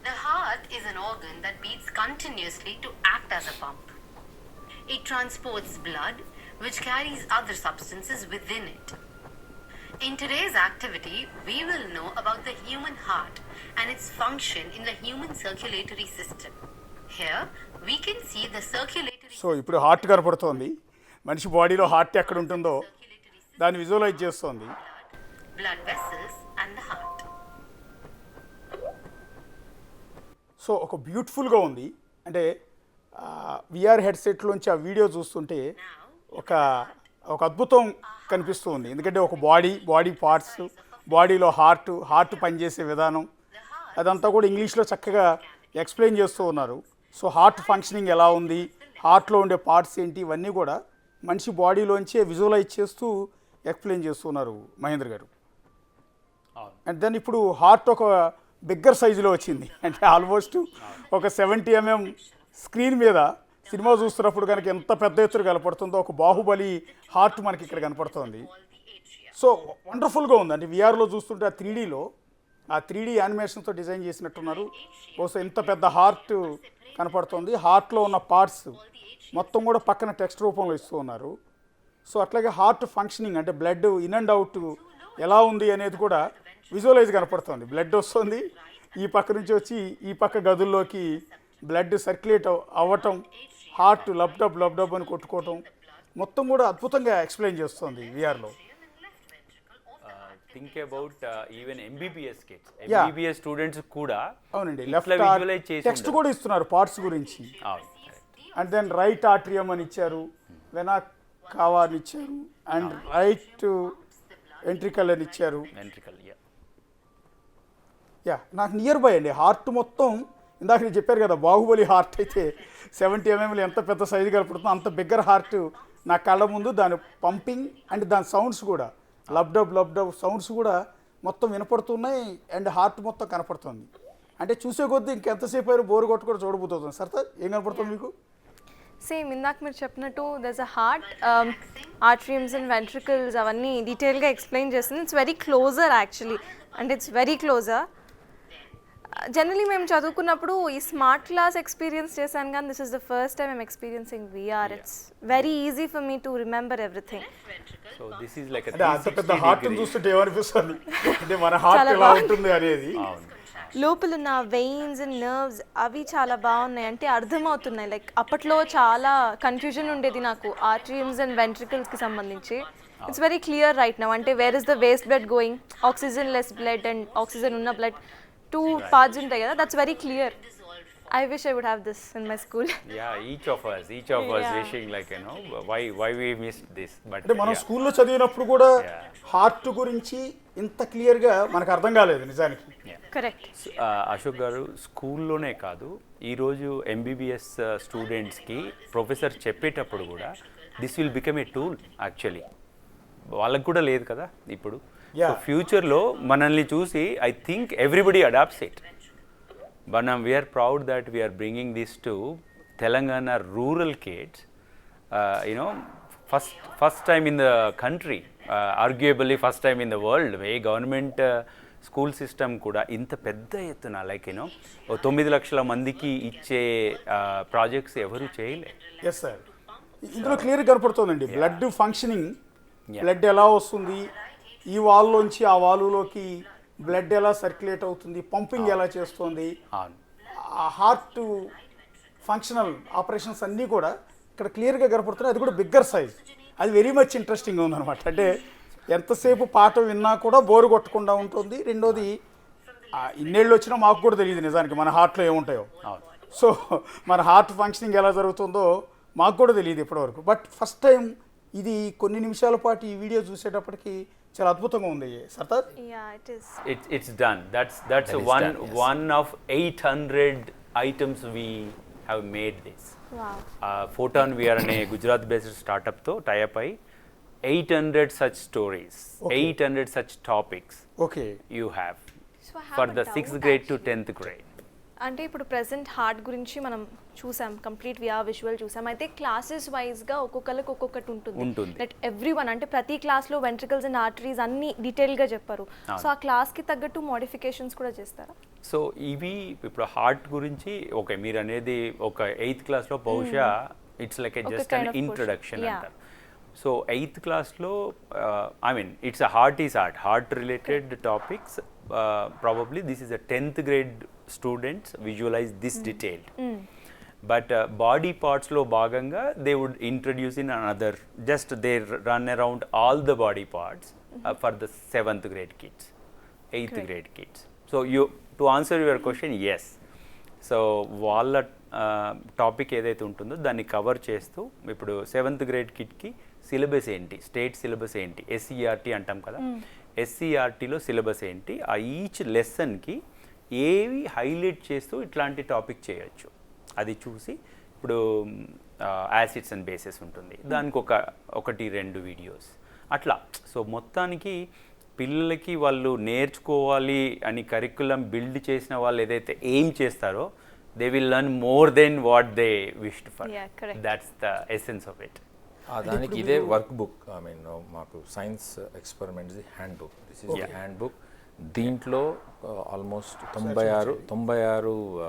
The heart is an organ that beats continuously to act as a pump. It transports blood, which carries other substances within it. In today's activity, we will know about the human heart and its function in the human circulatory system. Here, we can see the circulatory so ఇప్పుడు heart కనపడుతోంది. మనిషి బాడీలో heart ఎక్కడ ఉంటుందో దాన్ని visualise చేస్తోంది. blood vessels and the heart. So ఒక బ్యూటిఫుల్గా ఉంది. అంటే విఆర్ హెడ్సెట్లోంచి ఆ వీడియో చూస్తుంటే ఒక అద్భుతం కనిపిస్తూ ఉంది. ఎందుకంటే ఒక బాడీ పార్ట్స్, బాడీలో హార్ట్ పనిచేసే విధానం అదంతా కూడా ఇంగ్లీష్లో చక్కగా ఎక్స్ప్లెయిన్ చేస్తూ ఉన్నారు. సో హార్ట్ ఫంక్షనింగ్ ఎలా ఉంది, హార్ట్లో ఉండే పార్ట్స్ ఏంటి, ఇవన్నీ కూడా మనిషి బాడీలోంచే విజువలైజ్ చేస్తూ ఎక్స్ప్లెయిన్ చేస్తున్నారు మహేంద్ర గారు. అండ్ దెన్ ఇప్పుడు హార్ట్ ఒక బిగ్గర్ సైజులో వచ్చింది. అంటే ఆల్మోస్ట్ ఒక 70 mm స్క్రీన్ మీద సినిమా చూస్తున్నప్పుడు కనుక ఎంత పెద్ద ఎత్తున కనపడుతుందో ఒక బాహుబలి హార్ట్ మనకి ఇక్కడ కనపడుతోంది. సో వండర్ఫుల్గా ఉంది. అంటే విఆర్లో చూస్తుంటే ఆ 3D యానిమేషన్తో డిజైన్ చేసినట్టున్నారు. బహుశా ఇంత పెద్ద హార్ట్ కనపడుతుంది. హార్ట్లో ఉన్న పార్ట్స్ మొత్తం కూడా పక్కన టెక్స్ట్ రూపంలో ఇస్తూ ఉన్నారు. సో అట్లాగే హార్ట్ ఫంక్షనింగ్ అంటే బ్లడ్ ఇన్ అండ్ అవుట్ ఎలా ఉంది అనేది కూడా విజువలైజ్ కనపడుతుంది. బ్లడ్ వస్తుంది, ఈ పక్క నుంచి వచ్చి ఈ పక్క గదుల్లోకి బ్లడ్ సర్క్యులేట్ అవ్వటం, హార్ట్ లబ్డబ్ అని కొట్టుకోవటం మొత్తం కూడా అద్భుతంగా ఎక్స్ప్లెయిన్ చేస్తుంది విఆర్లో. Think about even MBBS kids, Yeah. MBBS students కూడా అవునండి, ఇట్లా లెఫ్ట్ visualize చేసి టెక్స్ట్ ఉండరు. కూడా ఇస్తున్నారు పార్ట్స్ గురించి. అవును, అండ్ దెన్ రైట్ ఆర్ట్రియం అని ఇచ్చారు, వెనా కావా అని ఇచ్చారు, అండ్ రైట్ వెంట్రికల్ అని ఇచ్చారు. వెంట్రికల్. నాకు నియర్ బై అండి హార్ట్ మొత్తం. ఇందాక నేను చెప్పారు కదా బాహుబలి హార్ట్ అయితే 70 mm ఎంత పెద్ద సైజు కనపడుతుందో అంత బిగ్గర్ హార్ట్ నా కళ్ళ ముందు. దాని పంపింగ్ అండ్ దాని సౌండ్స్ కూడా లబ్డబ్ సౌండ్స్ కూడా మొత్తం వినపడుతున్నాయి. అండ్ హార్ట్ మొత్తం కనపడుతుంది. అంటే చూసే కొద్దీ ఇంకెంతసేపు అయినా బోరు కొట్టు కూడా చూడబోతుంది. సరే ఏం కనపడుతుంది మీకు? సేమ్ ఇందాక మీరు చెప్పినట్టు there's a heart, atriums and ventricles అవన్నీ డీటెయిల్గా ఎక్స్ప్లెయిన్ చేస్తుంది. ఇట్స్ వెరీ క్లోజర్ యాక్చువల్లీ, అంటే ఇట్స్ వెరీ క్లోజర్. జనరలీ మేము చదువుకున్నప్పుడు ఈ స్మార్ట్ క్లాస్ ఎక్స్పీరియన్స్ చేశాను, కానీ this is the first time I'm experiencing VR. It's very easy for me to remember everything. So this is like అంటే అంత పెద్ద heart చూస్తుంటే ఏమనిపిస్తుంది అంటే మన హార్ట్ ఎలా ఉంటుంది అనేది. లోపల ఉన్న వెయిన్స్ అండ్ నర్వ్స్ అవి చాలా బాగున్నాయి, అంటే అర్థమవుతున్నాయి. లైక్ అప్పట్లో చాలా కన్ఫ్యూజన్ ఉండేది నాకు ఆర్టరీస్ అండ్ వెంట్రికల్స్కి సంబంధించి. It's very clear right now. అంటే where is the waste blood going, oxygen less blood and oxygen ఉన్న బ్లడ్, 2 parts ఉంటాయి కదా. That's very clear. I wish I would have this in my school. Yeah, each of us wishing like, you know, why we missed this. But అంటే మనం స్కూల్లో చదివినప్పుడు కూడా heart గురించి ఇంత క్లియర్గా మనకు అర్థం కాలేదు నిజానికి. కరెక్ట్. అశోక్ గారు, స్కూల్లోనే కాదు, ఈరోజు ఎంబీబీఎస్ స్టూడెంట్స్కి ప్రొఫెసర్ చెప్పేటప్పుడు కూడా this will become a tool actually. వాళ్ళకు కూడా లేదు కదా ఇప్పుడు. సో ఫ్యూచర్లో మనల్ని చూసి I think everybody adapts it. But now we are proud that we are bringing this to Telangana rural kids. You know, first time in the country, arguably first time in the world. Way government school system kuda inta pedda ettuna like, you know, 9 lakhshala mandiki iche projects evaru cheyale. Yes sir, ఇందులో clear కనపడుతుందండి blood functioning. Blood ఎలా వస్తుంది, ఈ వాల్లోంచి ఆ వాలులోకి blood ఎలా circulate అవుతుంది, పంపింగ్ ఎలా చేస్తుంది, ఆ హార్ట్ ఫంక్షనల్ ఆపరేషన్స్ అన్నీ కూడా ఇక్కడ క్లియర్గా కనపడుతున్నాయి. అది కూడా బిగ్గర్ సైజ్. అది వెరీ మచ్ ఇంట్రెస్టింగ్గా ఉందన్నమాట. అంటే ఎంతసేపు పాట విన్నా కూడా బోరు కొట్టకుండా ఉంటుంది. రెండోది ఇన్నేళ్ళు వచ్చినా మాకు కూడా తెలియదు నిజానికి మన హార్ట్లో ఏముంటాయో. సో మన హార్ట్ ఫంక్షనింగ్ ఎలా జరుగుతుందో మాకు కూడా తెలియదు ఇప్పటివరకు. బట్ ఫస్ట్ టైం ఇది కొన్ని నిమిషాల పాటు ఈ వీడియో చూసేటప్పటికి చాలా అద్భుతంగా ఉంది Sardar. It's done. That's one of 800 items we have made this. Wow. Photon we are a Gujarat based startup to tie up 800 such stories, 800 such topics. Okay. You have So I have for a the doubt 6th grade to actually. 10th grade. అంటే ఇప్పుడు present heart గురించి మనం చూసాం, complete VR visual చూసాం. అయితే classes వైజ్గా ఒక్కొక్కరికి ఒక్కొక్కటి ఉంటుంది. లైక్ ఎవ్రీ వన్, అంటే ప్రతి క్లాస్లో వెంట్రికల్స్ అండ్ ఆర్టరీస్ అన్ని డీటెయిల్గా చెప్పారు. సో ఆ క్లాస్కి తగ్గట్టు మోడిఫికేషన్స్ కూడా చేస్తారా? సో ఇవి ఇప్పుడు హార్ట్ గురించి ఓకే మీరు అనేది ఒక 8th క్లాస్లో బహుశా it's like Okay, just kind అన్ of portion. Introduction Yeah. అంటారు. సో 8th క్లాస్లో I mean it's a heart related topics. Probably this is a 10th grade students visualize this detailed. But body పార్ట్స్లో భాగంగా they would introduce in another, just they run around all the body parts for the 7th grade kids, 8th grade kids. So to answer your question, yes. So వాళ్ళ topic ఏదైతే ఉంటుందో దాన్ని cover చేస్తూ ఇప్పుడు 7th grade కిడ్కి syllabus ఏంటి, state syllabus ఏంటి, SCERT అంటాం కదా, ఎస్సీఆర్టీలో సిలబస్ ఏంటి, ఆ ఈచ్ లెసన్కి ఏవి హైలైట్ చేస్తూ ఇట్లాంటి టాపిక్ చేయొచ్చు అది చూసి, ఇప్పుడు యాసిడ్స్ అండ్ బేసెస్ ఉంటుంది, దానికి ఒకటి 2 వీడియోస్ అట్లా. సో మొత్తానికి పిల్లలకి వాళ్ళు నేర్చుకోవాలి అని కరికులం బిల్డ్ చేసిన వాళ్ళు ఏదైతే ఏం చేస్తారో they will learn more than what they wished for. Yeah, correct. That's the essence of it. దానికి ఇదే వర్క్ బుక్, ఐ మీన్ మాకు science experiments hand book, this is the hand book. దీంట్లో almost 96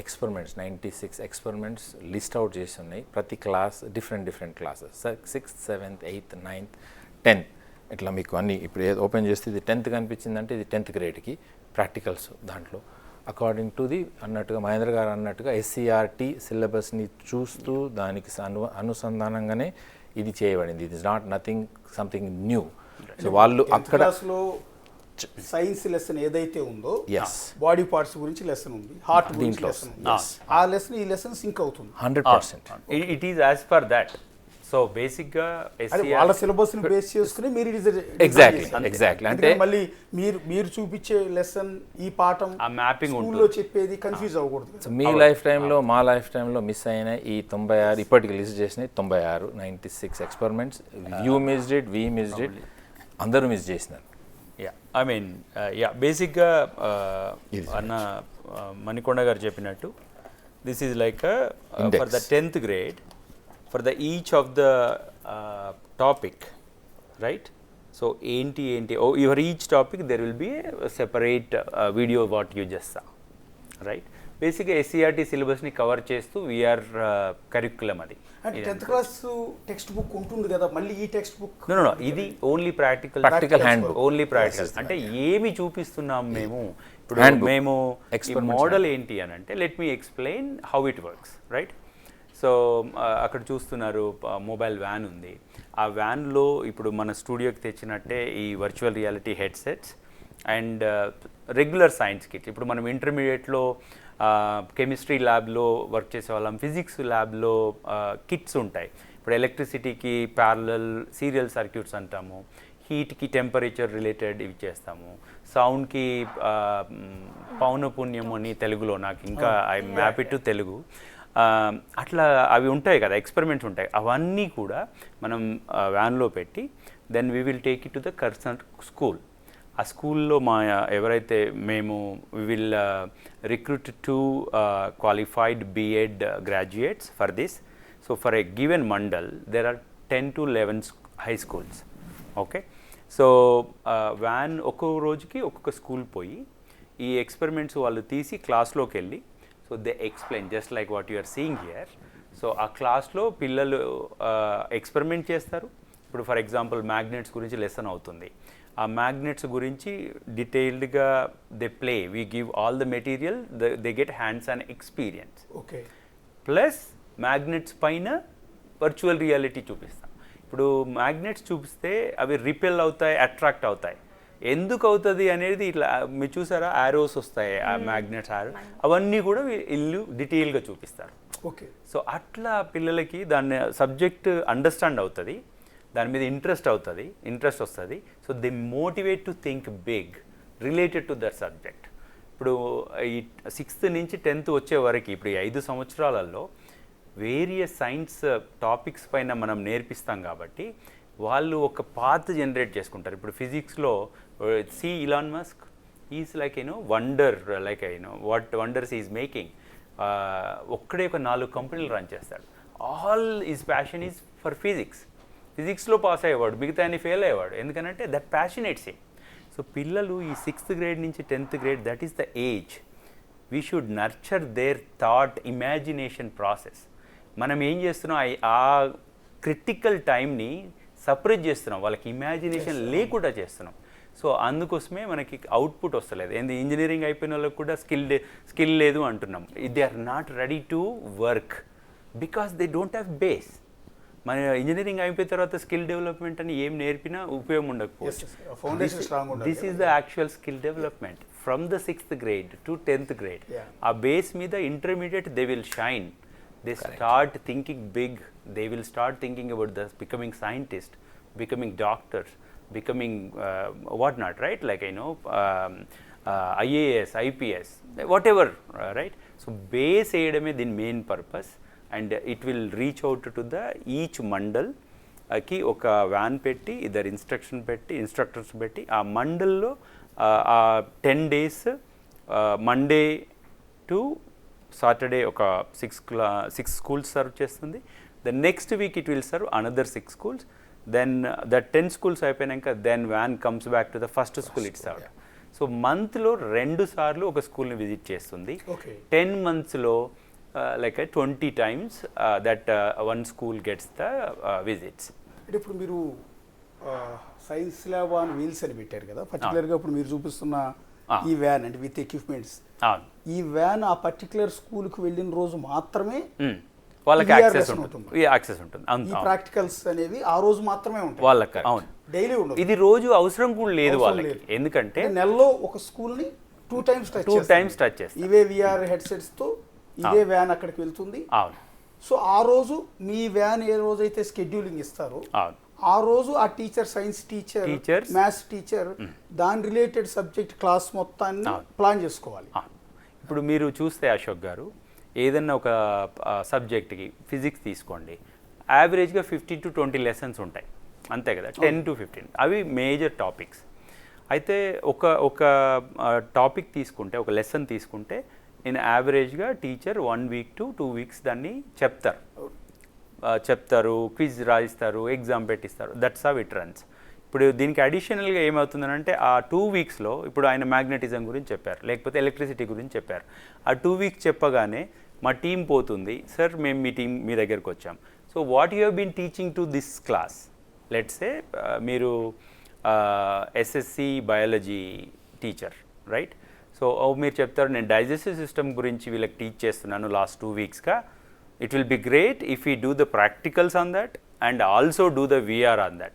experiments, 96 experiments list out చేసి ఉన్నాయి. ప్రతి class different classes, 6th, 7th, 8th, 9th, 10th ఇట్లా మీకు అన్ని. ఇప్పుడు ఏది ఓపెన్ చేస్తే ఇది 10th కనిపించిందంటే ఇది 10th gradeకి ప్రాక్టికల్స్. దాంట్లో అకార్డింగ్ టు ది అన్నట్టుగా మహేంద్ర గారు అన్నట్టుగా ఎస్సీఆర్టీ సిలబస్ని చూస్తూ దానికి అనుసంధానంగానే ఇది చేయబడింది. It is not nothing something new. So వాళ్ళు అక్కడ క్లాస్లో సైన్స్ లెసన్ ఏదైతే ఉందో Yes. బాడీ పార్ట్స్ గురించి లెసన్ ఉంది, హార్ట్ గురించి దీంట్లో లెసన్ ఉంది. ఆ లెసన్ ఈ లెసన్ సింక్ అవుతుంది. 100%. It is as per that. So బేసిక్గా అది వాళ్ళ సిలబస్ ని బేస్ చేసుకుని మీరు Exactly. అంటే మళ్ళీ మీరు చూపించే లెసన్ ఈ పాఠం ఆ mapping స్కూల్లో చెప్పేది కన్ఫ్యూజ్ అవ్వకూడదు. సో మీ లైఫ్ టైంలో మా లైఫ్ టైంలో మిస్ అయిన ఈ 96 ఇప్పటికి లిస్ట్ చేసినాయి 96 experiments. You missed it, we missed it, అందరూ మిస్ చేసినారు. ఐ మీన్ బేసిక్గా అన్న మణికొండ గారు చెప్పినట్టు this is like for the 10th grade, for the each of the topic, right? So ఏంటి your each topic there will be separate video what you just saw, right? బేసిక్గా SCERT సిలబస్ని cover చేస్తూ VR curriculum అది. అంటే 10th class text book ఉంటుంది కదా, మళ్ళీ ఈ టెక్స్ట్ బుక్ నో ఇది only practical hand book, only practical. అంటే ఏమి చూపిస్తున్నాం మేము ఇప్పుడు, మేము మోడల్ ఏంటి అని అంటే let me explain how it works, right? So అక్కడ చూస్తున్నారు మొబైల్ వ్యాన్ ఉంది. ఆ వ్యాన్లో ఇప్పుడు మన స్టూడియోకి తెచ్చినట్టే ఈ virtual reality headsets and regular science kits. ఇప్పుడు మనం ఇంటర్మీడియట్లో కెమిస్ట్రీ ల్యాబ్లో వర్క్ చేసే వాళ్ళం, ఫిజిక్స్ ల్యాబ్లో కిట్స్ ఉంటాయి. ఇప్పుడు ఎలక్ట్రిసిటీకి ప్యారలల్ సీరియల్ సర్క్యూట్స్ అంటాము, హీట్కి టెంపరేచర్ రిలేటెడ్ ఇవి చేస్తాము, సౌండ్కి పౌనపుణ్యం అని తెలుగులో, నాకు ఇంకా I map it to Telugu, అట్లా అవి ఉంటాయి కదా, ఎక్స్పెరిమెంట్స్ ఉంటాయి. అవన్నీ కూడా మనం వ్యాన్లో పెట్టి then we will take it to the concern school. ఆ స్కూల్లో ఎవరైతే మేము we will recruit 2 qualified B.Ed graduates for this. So for a given mandal there are 10 to 11 high schools. Okay, so van ఒక్కొక్క రోజుకి ఒక్కొక్క స్కూల్ పోయి ఈ experiments వాళ్ళు తీసి క్లాస్లోకి వెళ్ళి, so they explain just like what you are seeing here. So ఆ క్లాస్లో పిల్లలు ఎక్స్పెరిమెంట్ చేస్తారు. ఇప్పుడు ఫర్ ఎగ్జాంపుల్ మ్యాగ్నెట్స్ గురించి లెసన్ అవుతుంది, ఆ మ్యాగ్నెట్స్ గురించి డీటెయిల్డ్గా they play, we give all the material, they get hands on experience. Okay, plus magnets పైన వర్చువల్ రియాలిటీ చూపిస్తాం. ఇప్పుడు మ్యాగ్నెట్స్ చూపిస్తే అవి రిపెల్ అవుతాయి, అట్రాక్ట్ అవుతాయి. ఎందుకు అవుతుంది అనేది ఇట్లా మీరు చూసారా, యారోస్ వస్తాయి, ఆ మ్యాగ్నెట్స్ యారో, అవన్నీ కూడా వీళ్ళు డీటెయిల్గా చూపిస్తారు. ఓకే, సో అట్లా పిల్లలకి దాన్ని సబ్జెక్ట్ అండర్స్టాండ్ అవుతుంది, దాని మీద ఇంట్రెస్ట్ వస్తుంది. So they motivate to think big related to that subject. ఇప్పుడు ఈ 6th నుంచి 10th వచ్చే వరకు ఇప్పుడు ఈ 5 సంవత్సరాలలో వేరియస్ సైన్స్ టాపిక్స్ పైన మనం నేర్పిస్తాం కాబట్టి వాళ్ళు ఒక పాత్ జనరేట్ చేసుకుంటారు. ఇప్పుడు ఫిజిక్స్లో see Elon Musk is like wonder, like what wonders is making. ఒక్కడే ఒక 4 కంపెనీలు రన్ చేస్తాడు. All is passion is for ఫిజిక్స్లో పాస్ అయ్యేవాడు, మిగతా అన్ని ఫెయిల్ అయ్యేవాడు. ఎందుకంటే దట్ ప్యాషనేట్స్ హిమ్. సో పిల్లలు ఈ 6th grade నుంచి 10th grade, that is the age we should nurture their thought, imagination process. మనం ఏం చేస్తున్నాం, ఆ క్రిటికల్ టైంని సపరేట్ చేస్తున్నాం, వాళ్ళకి ఇమాజినేషన్ లేకుండా చేస్తున్నాం. సో అందుకోసమే మనకి అవుట్పుట్ వస్తలేదు. ఏంది ఇంజనీరింగ్ అయిపోయిన వాళ్ళకి కూడా స్కిల్ లేదు అంటున్నాం. They are not ready to work because they don't have base. మన ఇంజనీరింగ్ అయిపోయిన తర్వాత స్కిల్ డెవలప్మెంట్ అని ఏం నేర్పినా ఉపయోగం ఉండకపోవచ్చు. This is the actual skill development from the 6th grade to 10th grade. ఆ బేస్ మీద intermediate they will shine. They start thinking big. They will start thinking about becoming scientists, becoming doctors, becoming whatnot, right? Like IAS, IPS, whatever, right? So base aidame din main purpose, and it will reach out to the each mandal ki oka van petti idar instructors petti aa mandal lo 10 days Monday to Saturday ఒక 6 schools serve చేస్తుంది. The next week it will serve another 6 schools. Then the 10 schools అయిపోయాక then van comes back to the first school it serve. So మంత్లో 2 సార్లు ఒక స్కూల్ని visit చేస్తుంది. 10 monthsలో like 20 times that one school gets the visits. అంటే ఇప్పుడు మీరు సైన్స్ ల్యాబ్ ఆన్ వీల్స్ అని పెట్టారు కదా, పర్టికులర్గా ఇప్పుడు మీరు చూపిస్తున్న ఈ వ్యాన్ అంటే విత్ ఎక్విప్మెంట్స్, ఈ వ్యాన్ ఆ పర్టికులర్ స్కూల్కి వెళ్ళిన రోజు మాత్రమే వాళ్ళకి యాక్సెస్ ఉంటుంది. ఈ ప్రాక్టికల్స్ అనేవి ఆ రోజు మాత్రమే ఉంటాయి వాళ్ళకి. అవును, డైలీ ఉండదు. ఇది రోజు అవసరం కూడా లేదు వాళ్ళకి, ఎందుకంటే నెలలో ఒక స్కూల్ని 2 times టచ్ చేస్తారు. ఇవే విఆర్ హెడ్సెట్స్ తో ఇవే వ్యాన్ అక్కడికి వెళ్తుంది. అవును. సో ఆ రోజు మీ వ్యాన్ ఏ రోజైతే స్కెడ్యూలింగ్ ఇస్తారో ఆ రోజు ఆ teacher, science teacher, maths teacher దాని రిలేటెడ్ సబ్జెక్ట్ క్లాస్ మొత్తాన్ని ప్లాన్ చేసుకోవాలి. ఇప్పుడు మీరు చూస్తే అశోక్ గారు, ఏదన్నా ఒక సబ్జెక్ట్కి ఫిజిక్స్ తీసుకోండి, యావరేజ్గా 15 to 20 lessons ఉంటాయి, అంతే కదా, 10 to 15 అవి మేజర్ టాపిక్స్. అయితే ఒక టాపిక్ తీసుకుంటే, ఒక లెసన్ తీసుకుంటే నేను యావరేజ్గా టీచర్ 1 week to 2 weeks దాన్ని చెప్తారు, క్విజ్ రాయిస్తారు, ఎగ్జామ్ పెట్టిస్తారు. That's how it runs. ఇప్పుడు దీనికి అడిషనల్గా ఏమవుతుందనంటే ఆ 2 weeksలో ఇప్పుడు ఆయన మ్యాగ్నెటిజం గురించి చెప్పారు, లేకపోతే ఎలక్ట్రిసిటీ గురించి చెప్పారు. ఆ 2 weeks చెప్పగానే మా టీం పోతుంది, సార్ మేము మీ దగ్గరికి వచ్చాం. So what you have been teaching to this class, let's say మీరు SSC biology teacher, right? So మీరు చెప్తారు, నేను డైజెస్టివ్ సిస్టమ్ గురించి వీళ్ళకి టీచ్ చేస్తున్నాను లాస్ట్ 2 weeksగా. It will be great if we do the practicals on that and also do the VR on that.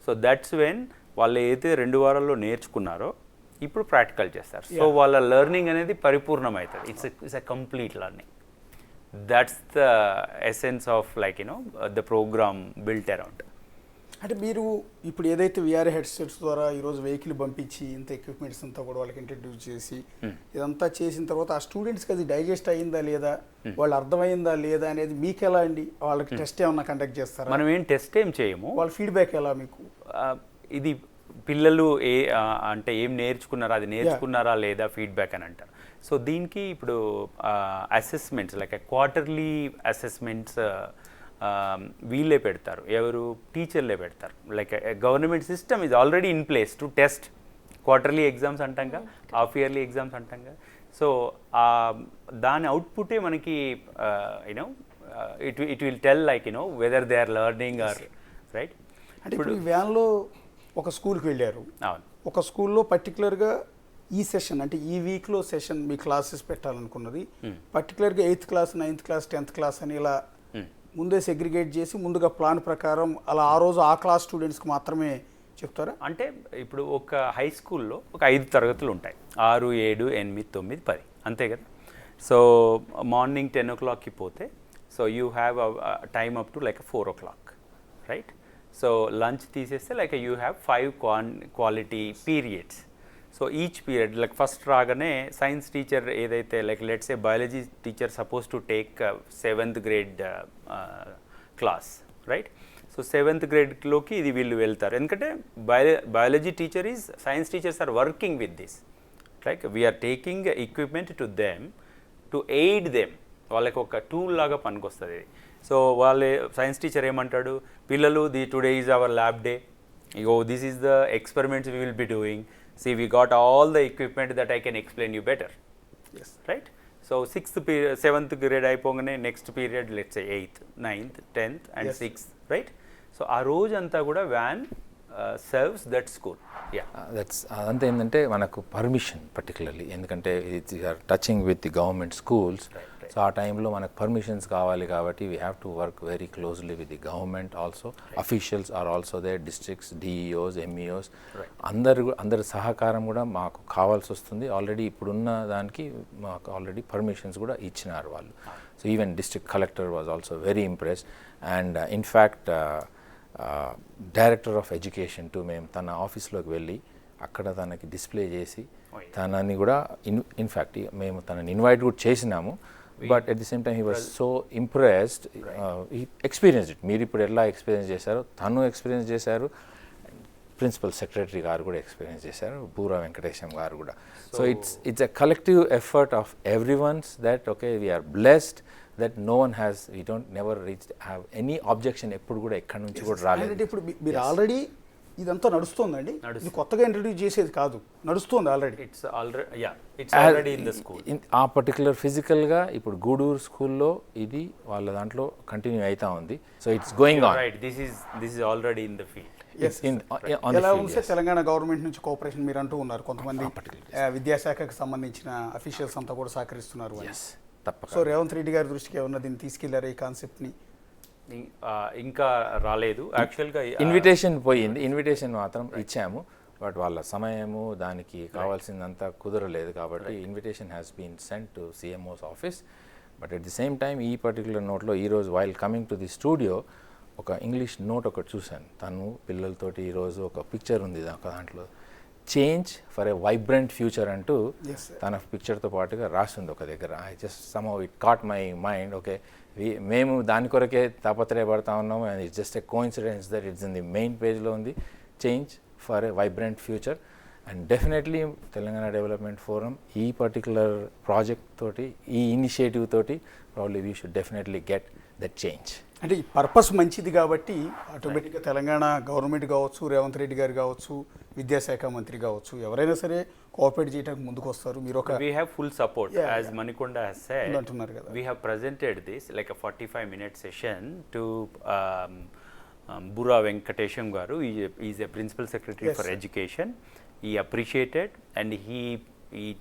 So that's when వాళ్ళు ఏదైతే 2 వారాల్లో నేర్చుకున్నారో ఇప్పుడు ప్రాక్టికల్ చేస్తారు. సో వాళ్ళ లెర్నింగ్ అనేది పరిపూర్ణం అవుతుంది. It's a complete learning. That's the essence of like the program built around. అంటే మీరు ఇప్పుడు ఏదైతే విఆర్ హెడ్సెట్స్ ద్వారా ఈరోజు వెహికల్ పంపించి ఇంత ఎక్విప్మెంట్స్ అంతా కూడా వాళ్ళకి ఇంట్రడ్యూస్ చేసి ఇదంతా చేసిన తర్వాత ఆ స్టూడెంట్స్కి అది డైజెస్ట్ అయిందా లేదా, వాళ్ళు అర్థమైందా లేదా అనేది మీకు ఎలా అండి? వాళ్ళకి టెస్ట్ ఏమన్నా కండక్ట్ చేస్తారా? మనం ఏం టెస్ట్ ఏం చేయము. వాళ్ళ ఫీడ్బ్యాక్ ఎలా మీకు? ఇది పిల్లలు అంటే ఏం నేర్చుకున్నారా, అది నేర్చుకున్నారా లేదా ఫీడ్బ్యాక్ అని అంటారు. సో దీనికి ఇప్పుడు అసెస్మెంట్స్ లైక్ క్వార్టర్లీ అసెస్మెంట్స్ వీళ్ళే పెడతారు, ఎవరు? టీచర్లే పెడతారు. Like government system is already in place to test quarterly exams అంటాంగా, హాఫ్ ఇయర్లీ ఎగ్జామ్స్ అంటాంగా. సో దాని అవుట్పుటే మనకి it will tell like whether they are learning or right. అంటే ఇప్పుడు ఈ వ్యాన్లో ఒక స్కూల్కి వెళ్ళారు, ఒక స్కూల్లో పర్టికులర్గా ఈ సెషన్ అంటే ఈ వీక్లో సెషన్ మీ క్లాసెస్ పెట్టాలనుకున్నది పర్టికులర్గా 8th class, 9th class, 10th class అని ఇలా ముందే సెగ్రిగేట్ చేసి ముందుగా ప్లాన్ ప్రకారం అలా ఆ రోజు ఆ క్లాస్ స్టూడెంట్స్కి మాత్రమే చెప్తారా? అంటే ఇప్పుడు ఒక హై స్కూల్లో ఒక 5 తరగతులు ఉంటాయి, 6, 7, 8, 9, 10 అంతే కదా. సో మార్నింగ్ 10 o'clockకి పోతే so you have time up to like 4 o'clock, right? So lunch తీసేస్తే like you have 5 quality periods. So each period like first రాగానే సైన్స్ టీచర్ ఏదైతే like let's a biology teacher suppose to take 7th grade class, right? So 7th gradeలోకి ఇది వీళ్ళు వెళ్తారు, ఎందుకంటే biology teacher is science teachers are working with this, like we're taking equipment to them to aid them. వాళ్ళకి ఒక tool లాగా పనికొస్తుంది. So వాళ్ళే సైన్స్ టీచర్ ఏమంటాడు, పిల్లలు today is our lab day, this is the experiments we will be doing. See, we got all the equipment that I can explain you better. Yes. Right? So 7th grade అయిపోగానే next period let's 8th 9th 10th and 6th right. So ఆ రోజంతా కూడా van serves that school. That's అదంతా ఏంటంటే మనకు permission particularly, ఎందుకంటే ఇది touching with the government schools. So ఆ టైంలో మనకు పర్మిషన్స్ కావాలి కాబట్టి we have to work very closely with the government also. Officials are also there, districts, DEOs, MEOs అందరి సహకారం కూడా మాకు కావాల్సి వస్తుంది. ఆల్రెడీ ఇప్పుడున్న దానికి మాకు ఆల్రెడీ పర్మిషన్స్ కూడా ఇచ్చినారు వాళ్ళు. So even district collector was also very impressed. And in fact director of education to మేము తన ఆఫీస్లోకి వెళ్ళి అక్కడ తనకి డిస్ప్లే చేసి తనని కూడా ఇన్ఫ్యాక్ట్ మేము తనని ఇన్వైట్ కూడా చేసినాము. But at the same time he was so impressed, he experience it. మీరు ఇప్పుడు ఎలా ఎక్స్పీరియన్స్ చేశారో తను ఎక్స్పీరియన్స్ చేశారు, ప్రిన్సిపల్ సెక్రటరీ గారు కూడా ఎక్స్పీరియన్స్ చేశారు, బూరా వెంకటేశం గారు కూడా. So it's a collective effort of everyone's that okay we're blessed that no one has, we don't never reached have any objection ఎప్పుడు కూడా ఎక్కడి నుంచి కూడా రాలేదు. అంటే ఇప్పుడు మీరు ఆల్రెడీ ఇదంతా నడుస్తుందండి, ఇది కొత్తగా ఇంట్రడ్యూస్ చేసేది కాదు, నడుస్తుంది already. It's already in the school. ఆ పర్టికులర్ ఫిజికల్గా ఇప్పుడు గూడూరు స్కూల్లో ఇది వాళ్ళ దాంట్లో కంటిన్యూ అవుతా ఉంది. So it's going on. Right, this is already in the field. ఎలా ఉంటే తెలంగాణ గవర్నమెంట్ నుంచి కోఆపరేషన్ మీరు అంటూ ఉన్నారు, కొంతమంది విద్యాశాఖకు సంబంధించిన అఫీషియల్స్ అంతా కూడా సహకరిస్తున్నారు. సో రేవంత్ రెడ్డి గారి దృష్టికి ఏమన్నా దీన్ని తీసుకెళ్లారు ఈ కాన్సెప్ట్ని? ఇంకా రాలేదు యాక్చువల్గా. ఇన్విటేషన్ పోయింది, ఇన్విటేషన్ మాత్రం ఇచ్చాము, బట్ వాళ్ళ సమయము దానికి కావాల్సిందంతా కుదరలేదు కాబట్టి invitation has been sent to CMOs office. But at the same time ఈ పర్టికులర్ నోట్లో ఈరోజు while coming to the studio ఒక ఇంగ్లీష్ నోట్ ఒకటి చూశాను. తను పిల్లలతోటి ఈరోజు ఒక పిక్చర్ ఉంది ఒక దాంట్లో, change for a vibrant future అంటూ తన పిక్చర్తో పాటుగా రాస్తుంది ఒక దగ్గర. I just somehow it caught my mind. Okay, మేము దాని కొరకే తాపత్రయపడతా ఉన్నాము and it's just a coincidence that it's in the main పేజ్లో ఉంది, change for a vibrant future. And definitely Telangana development forum ఈ పర్టికులర్ ప్రాజెక్ట్ తోటి, ఈ ఇనిషియేటివ్ తోటి probably we should definitely get that change. అంటే ఈ పర్పస్ మంచిది కాబట్టి ఆటోమేటిక్గా తెలంగాణ గవర్నమెంట్ కావచ్చు, రేవంత్ రెడ్డి గారు కావచ్చు, విద్యాశాఖ మంత్రి కావచ్చు, ఎవరైనా సరే కోఆపరేట్ చేయడానికి ముందుకు వస్తారు. మీరు ఒక we have full support as Manikonda has said. అంటున్నారు కదా, we have presented this like a 45-minute session to Bura Venkatesham garu. He is a principal secretary for education. He appreciated and he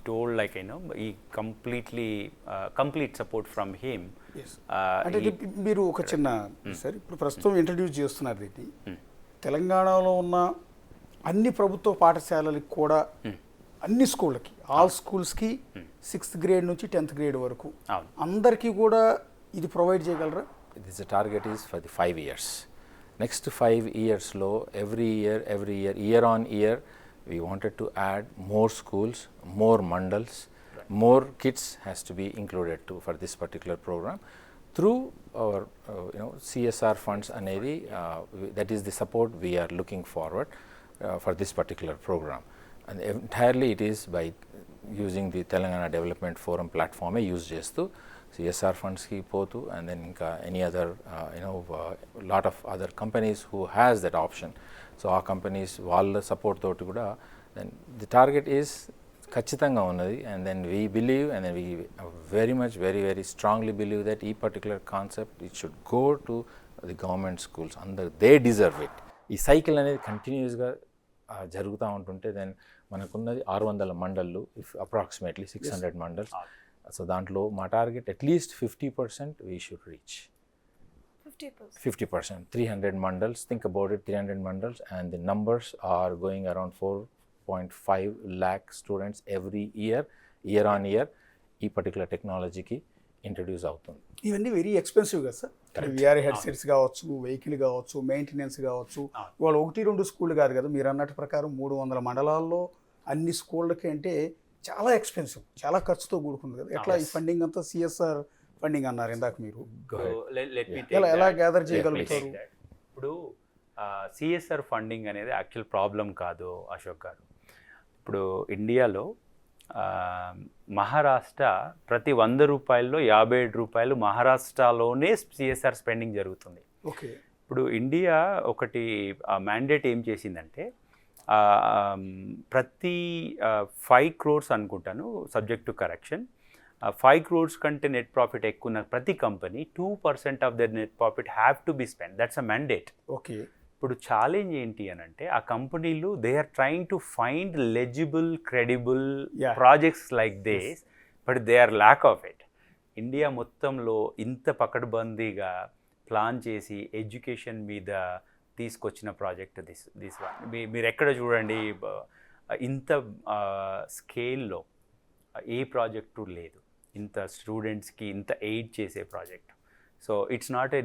told like he completely complete support from him. అంటే మీరు ఒక చిన్న sir ఇప్పుడు ప్రస్తుతం introduce చేస్తున్నారు దీన్ని, తెలంగాణలో ఉన్న అన్ని ప్రభుత్వ పాఠశాలలకు కూడా అన్ని స్కూళ్ళకి, ఆల్ స్కూల్స్కి 6th గ్రేడ్ నుంచి 10th గ్రేడ్ వరకు అందరికీ కూడా ఇది ప్రొవైడ్ చేయగలరా? This target is for the 5 years. Next 5 yearsలో every year on year we wanted to add more schools, more mandals, more kids has to be included too for this particular program through our CSR funds anedi, that is the support we are looking forward for this particular program. And entirely it is by using the Telangana Development Forum platform use chestu CSR funds ki potu, and then inka any other lot of other companies who has that option. So ఆ companies వాళ్ళ support తోటి కూడా then the target is ఖచ్చితంగా ఉన్నది. And then we believe and then we very strongly believe that ఈ particular concept it should go to the government schools. అందరు they deserve it. ఈ cycle అనేది కంటిన్యూస్గా జరుగుతూ ఉంటుంటే దెన్ మనకున్నది 600 మండళ్ళు, అప్రాక్సిమేట్లీ 600 మండల్స్. సో దాంట్లో మా target at least 50% we should reach. 50%, 300 mandals, think about it, 300 mandals, and the numbers are going around 4.5 lakh students every year on year ఈ పర్టికులర్ టెక్నాలజీకి ఇంట్రడ్యూస్ అవుతుంది. ఇవన్నీ వెరీ ఎక్స్పెన్సివ్ కదా సార్, విఆర్ హెడ్సెట్స్ కావచ్చు, vehicle కావచ్చు, maintenance కావచ్చు. ఇవాళ 1-2 స్కూళ్ళు కాదు కదా, మీరు అన్నట్టు ప్రకారం 300 మండలాల్లో అన్ని స్కూళ్ళకి అంటే చాలా ఎక్స్పెన్సివ్, చాలా ఖర్చుతో కూడుకుంది కదా. ఎట్లా ఈ ఫండింగ్ అంతా సిఎస్ఆర్ ఫండింగ్ అన్నారు ఇందాక మీరు, ఎలా గ్యాదర్ చేయగలుగుతారు? ఇప్పుడు సిఎస్ఆర్ ఫండింగ్ అనేది యాక్చువల్ ప్రాబ్లం కాదు అశోక్ గారు. ఇప్పుడు ఇండియాలో మహారాష్ట్ర ప్రతి 100 రూపాయల్లో 57 రూపాయలు మహారాష్ట్రలోనే సిఎస్ఆర్ స్పెండింగ్ జరుగుతుంది. ఓకే, ఇప్పుడు ఇండియా ఒకటి మ్యాండేట్ ఏం చేసిందంటే ప్రతి 5 crores అనుకుంటాను, సబ్జెక్ట్ టు కరెక్షన్, 5 crores కంటే నెట్ ప్రాఫిట్ ఎక్కువ ఉన్న ప్రతి company 2% of their net profit have to be spend. That's a mandate. Okay. ఇప్పుడు ఛాలెంజ్ ఏంటి అని అంటే ఆ కంపెనీలు they are trying to find legible credible projects like this, but they are lack of it. India మొత్తంలో ఇంత పకడ్బందీగా plan చేసి ఎడ్యుకేషన్ మీద తీసుకొచ్చిన ప్రాజెక్ట్ దిస్ వన్. మీరు ఎక్కడ చూడండి ఇంత స్కేల్లో ఏ ప్రాజెక్టు లేదు, ఇంత స్టూడెంట్స్కి ఇంత ఎయిడ్ చేసే project. So it's not a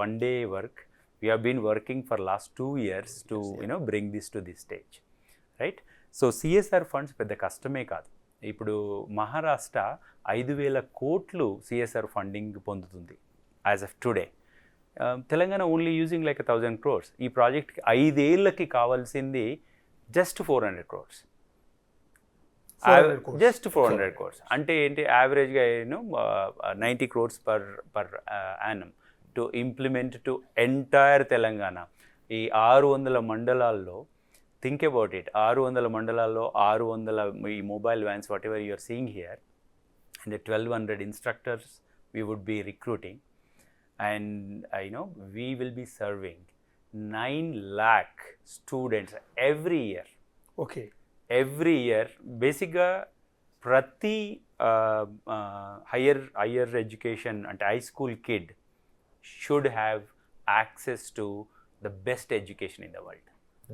one day work. We have been working for last 2 years to bring this to this stage, right? So CSR funds పెద్ద కష్టమే కాదు. ఇప్పుడు మహారాష్ట్ర 5,000 కోట్లు CSR ఫండింగ్ పొందుతుంది as of today. Telangana only using like 1,000 crores. ఈ ప్రాజెక్ట్కి 5 ఏళ్ళకి కావాల్సింది జస్ట్ 400 crores. జస్ట్ 400 crores అంటే ఏంటి, యావరేజ్గా 90 crores per annum to implement to entire Telangana. ఈ 600 మండలాల్లో థింక్ అబౌట్ ఇట్, 600 మండలాల్లో 600 ఈ mobile vans whatever you're seeing here, and 1,200 instructors we would be recruiting, and we will be serving 9 lakh students every year. Okay. Every year బేసిక్గా ప్రతి higher education అంటే high school kid should have access to the best education in the world.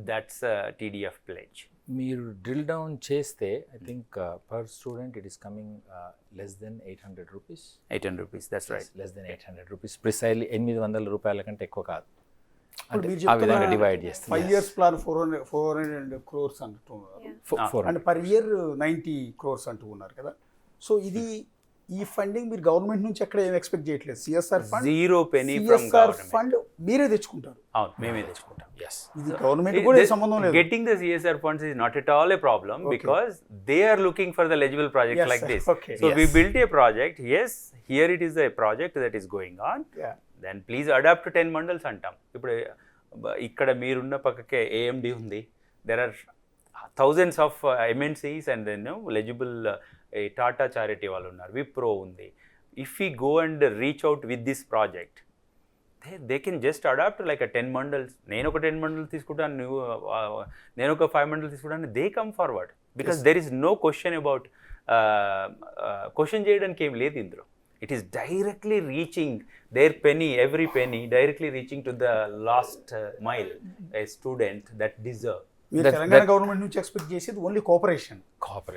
That's a TDF pledge. మీరు drill down చేస్తే I think per student it is coming less than 800 rupees. 800 rupees, that's right. Less than 800 rupees, precisely 800 రూపాయల కంటే ఎక్కువ కాదు. మీరు ఆ విధంగా divide చేస్తే 5 years ప్లాన్ 400 crores అంటున్నారు, అండ్ పర్ ఇయర్ 90 crores అంటూ ఉన్నారు కదా. సో ఇది ఈ ఫండింగ్ మీరు గవర్నమెంట్ నుంచి ఎక్కడ ఏం ఎక్స్పెక్ట్ చేయట్లేదు. CSR fund 0 penny from government. Fund మీరే తెచ్చుకుంటారు. అవును, మేమే తెచ్చుకుంటాం. yes, ఇది గవర్నమెంట్ కూడా ఏ సంబంధం లేదు. Getting the CSR funds is not at all a problem, because they are looking for the legible projects like this. Okay. So we built a project. Yes, here it is a project that is going on. Yeah. Then please adapt to 10 mandals అంటాం. ఇప్పుడు ఇక్కడ మీరున్న పక్కకే AMD ఉంది. There are thousands of MNCs and then legible Tata charity వాళ్ళు ఉన్నారు, విప్రో ఉంది. If you go and reach out with this project, they can just adapt like 10 mandals. నేను ఒక 10 mandals తీసుకుంటాను, నువ్వు నేను ఒక 5 mandals తీసుకుంటాను. They come forward because there is no question about question చేయడానికి ఏం లేదు ఇందులో. It is directly reaching their penny, every penny directly reaching to the last mile a student that deserve. మీరు తెలంగాణ గవర్నమెంట్ నుంచి ఎక్స్పెక్ట్ చేసేది only cooperation,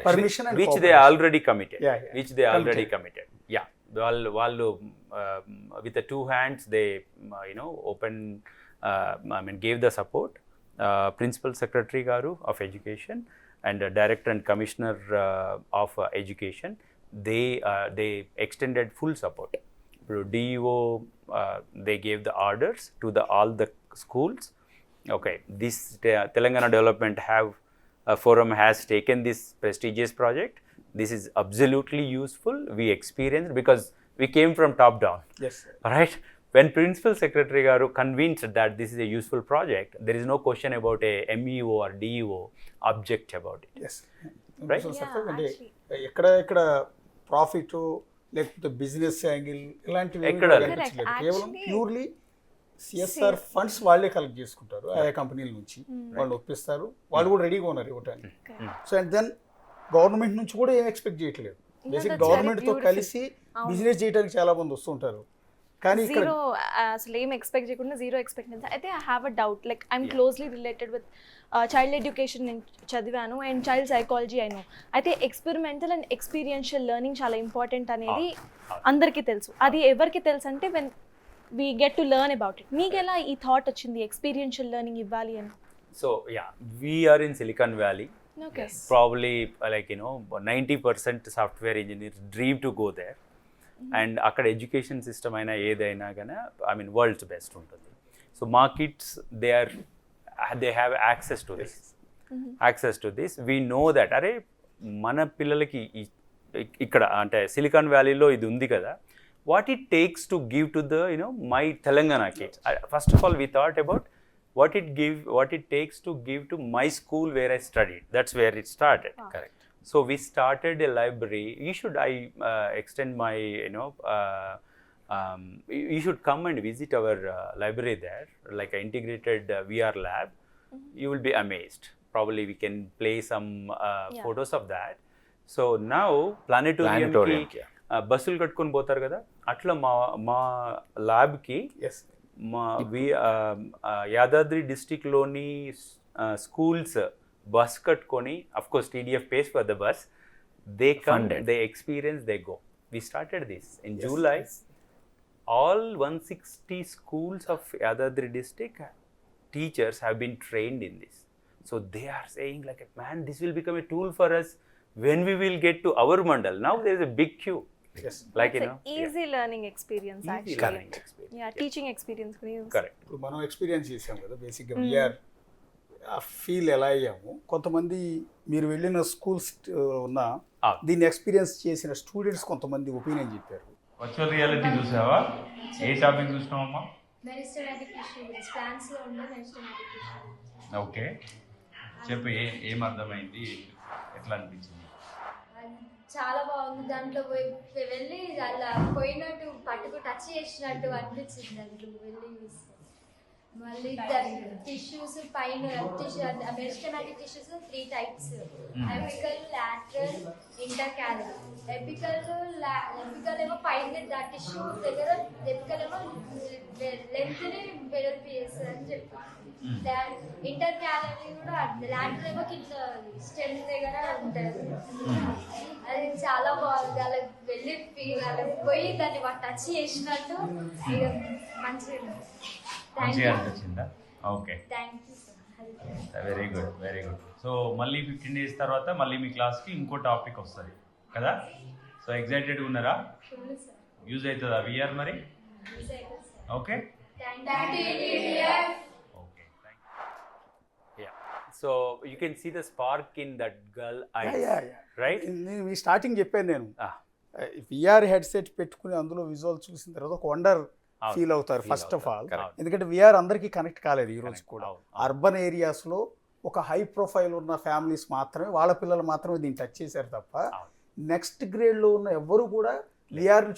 permission, which they already committed. Which they already committed. Yeah, వాళ్ళు with the 2 hands they open, gave the support. Principal Secretary garu of Education and Director and Commissioner of Education, they extended full support. DEO they gave the orders to all the schools. Okay, this Telangana Development Forum has taken this prestigious project. This is absolutely useful. We experienced because we came from top down. Yes, right? When Principal Secretary garu convinced that this is a useful project, there is no question about a MEO or DEO object about it. yes, Right? అంటే ఎక్కడ profit లేకపోతే business angle ఇలాంటివి ఎక్కడ కేవలం purely CSR funds వాళ్ళే collect చేసుకుంటారు ఆయా కంపెనీల నుంచి, వాళ్ళు ఒప్పిస్తారు, వాళ్ళు కూడా రెడీగా ఉన్నారు ఇవ్వటానికి. సో అండ్ దెన్ గవర్నమెంట్ నుంచి కూడా ఏం ఎక్స్పెక్ట్ చేయట్లేదు. బేసిక్ గవర్నమెంట్తో కలిసి బిజినెస్ చేయడానికి చాలా మంది వస్తుంటారు, కానీ ఇక్కడ జీరో అసలు ఏం ఎక్స్పెక్ట్ చేయకుండా జీరో ఎక్స్పెక్ట్. అయితే I have a doubt, like I'm closely related with child education నేను చదివాను అండ్ చైల్డ్ సైకాలజీ అయిను. అయితే ఎక్స్పెరిమెంటల్ అండ్ ఎక్స్పీరియన్షియల్ లెర్నింగ్ చాలా ఇంపార్టెంట్ అనేది అందరికీ తెలుసు. అది ఎవరికి తెలుసు అంటే when we get to learn about it. మీకు ఎలా ఈ థాట్ వచ్చింది ఎక్స్పీరియన్షియల్ లెర్నింగ్ ఇవ్వాలి అని? So yeah, we are in Silicon Valley. Okay. Probably like 90% software engineers dream to go there. And అక్కడ ఎడ్యుకేషన్ సిస్టమ్ అయినా ఏదైనా కానీ వరల్డ్స్ బెస్ట్ ఉంటుంది. సో మా kids they have access to this. We know that అరే మన పిల్లలకి ఇక్కడ అంటే సిలికాన్ వ్యాలీలో ఇది ఉంది కదా, what it takes to give to the my Telangana kids. First of all, we thought about what it takes to give to my school where I studied. That's where it started. Correct. So we started a library. I extend my, you should come and visit our library there, like an integrated VR lab. You will be amazed. Probably we can play some photos of that. So now planetarium ki బస్సులు కట్టుకొని పోతారు కదా, అట్లా మా ల్యాబ్కి yes Yadadri డిస్టిక్లోని schools bus కట్టుకొని, of course TDF pays for the bus, they come, they experience, they go. We started this in July. All 160 schools of Yadadri district teachers have been trained in this. So they are saying like, man, this will become a tool for us when we will get to our mandal. Now there is a big queue. Yes. Like, It's an easy learning experience easy actually. learning experience. Yeah, teaching experience కూడా use. Correct. ఇప్పుడు మనం experience చేసాం కదా బేసిక్గా we are ఆ feel ఎలా అయ్యాము. కొంతమంది మీరు వెళ్ళిన స్కూల్స్ ఉన్న దీన్ని ఎక్స్పీరియన్స్ చేసిన స్టూడెంట్స్ కొంతమంది ఒపీనియన్ చెప్పారు. వర్చువల్ రియాలిటీ చూసావా? ఏ టాపిక్ చూసినావమ్మా? మెరిస్టమాటిక్ టిష్యూస్ ప్లాంట్స్లో ఉండే మెరిస్టమాటిక్ టిష్యూస్. ఓకే, చెప్పు ఏం అర్థమైంది, ఎట్లా అనిపించింది? చాలా బాగుంది. దాంట్లో వెళ్ళి అలా పోయినట్టు పట్టుకు టచ్ చేసినట్టు అనిపించింది దాంట్లో వెళ్ళి చూస్తే. మళ్ళీ టిష్యూస్ పైన meristematic tissues 3 types: apical, lateral, intercalary. Apical ఏమో పైన టిష్యూ దగ్గర, ఎపికల్ ఏమో లెంగ్త్ని వెడల్పు చేస్తుంది అని చెప్పి. ఇంటర్ క్యాలరీ కూడా లాటరల్ ఏమో కింద స్టెమ్ దగ్గర ఉంటుంది. అది చాలా బాగుంది. అలా వెళ్ళి అలా పోయి దాన్ని టచ్ చేసినట్టు ఇక మంచిగా అనిపించిందా? Okay, thank you sir. Very good, very good. So మళ్ళీ 15 days తర్వాత మళ్ళీ మీ క్లాస్కి ఇంకో టాపిక్ వస్తుంది కదా? సో ఎగ్జైటెడ్గా ఉన్నారా? Full sir. యూజ్ అవుతుందా VR మరి? Okay, thank you. Okay, thank you. Yeah. So you can see the spark in that girl eyes, right? నేను మీ స్టార్టింగ్ చెప్పాను నేను Ah. విఆర్ హెడ్సెట్ పెట్టుకుని అందులో విజువల్ చూసిన తర్వాత ఒక వండర్ ఫీల్ అవుతారు ఫస్ట్ ఆఫ్ ఆల్. Correct. ఎందుకంటే విఆర్ అందరికీ కనెక్ట్ కాలేదు ఈ రోజు కూడా. అవును. అర్బన్ ఏరియాస్లో ఒక హై ప్రొఫైల్ ఉన్న ఫ్యామిలీస్ మాత్రమే, వాళ్ళ పిల్లలు మాత్రమే దీన్ని టచ్ చేశారు తప్ప నెక్స్ట్ గ్రేడ్లో ఉన్న ఎవ్వరు కూడా విఆర్ని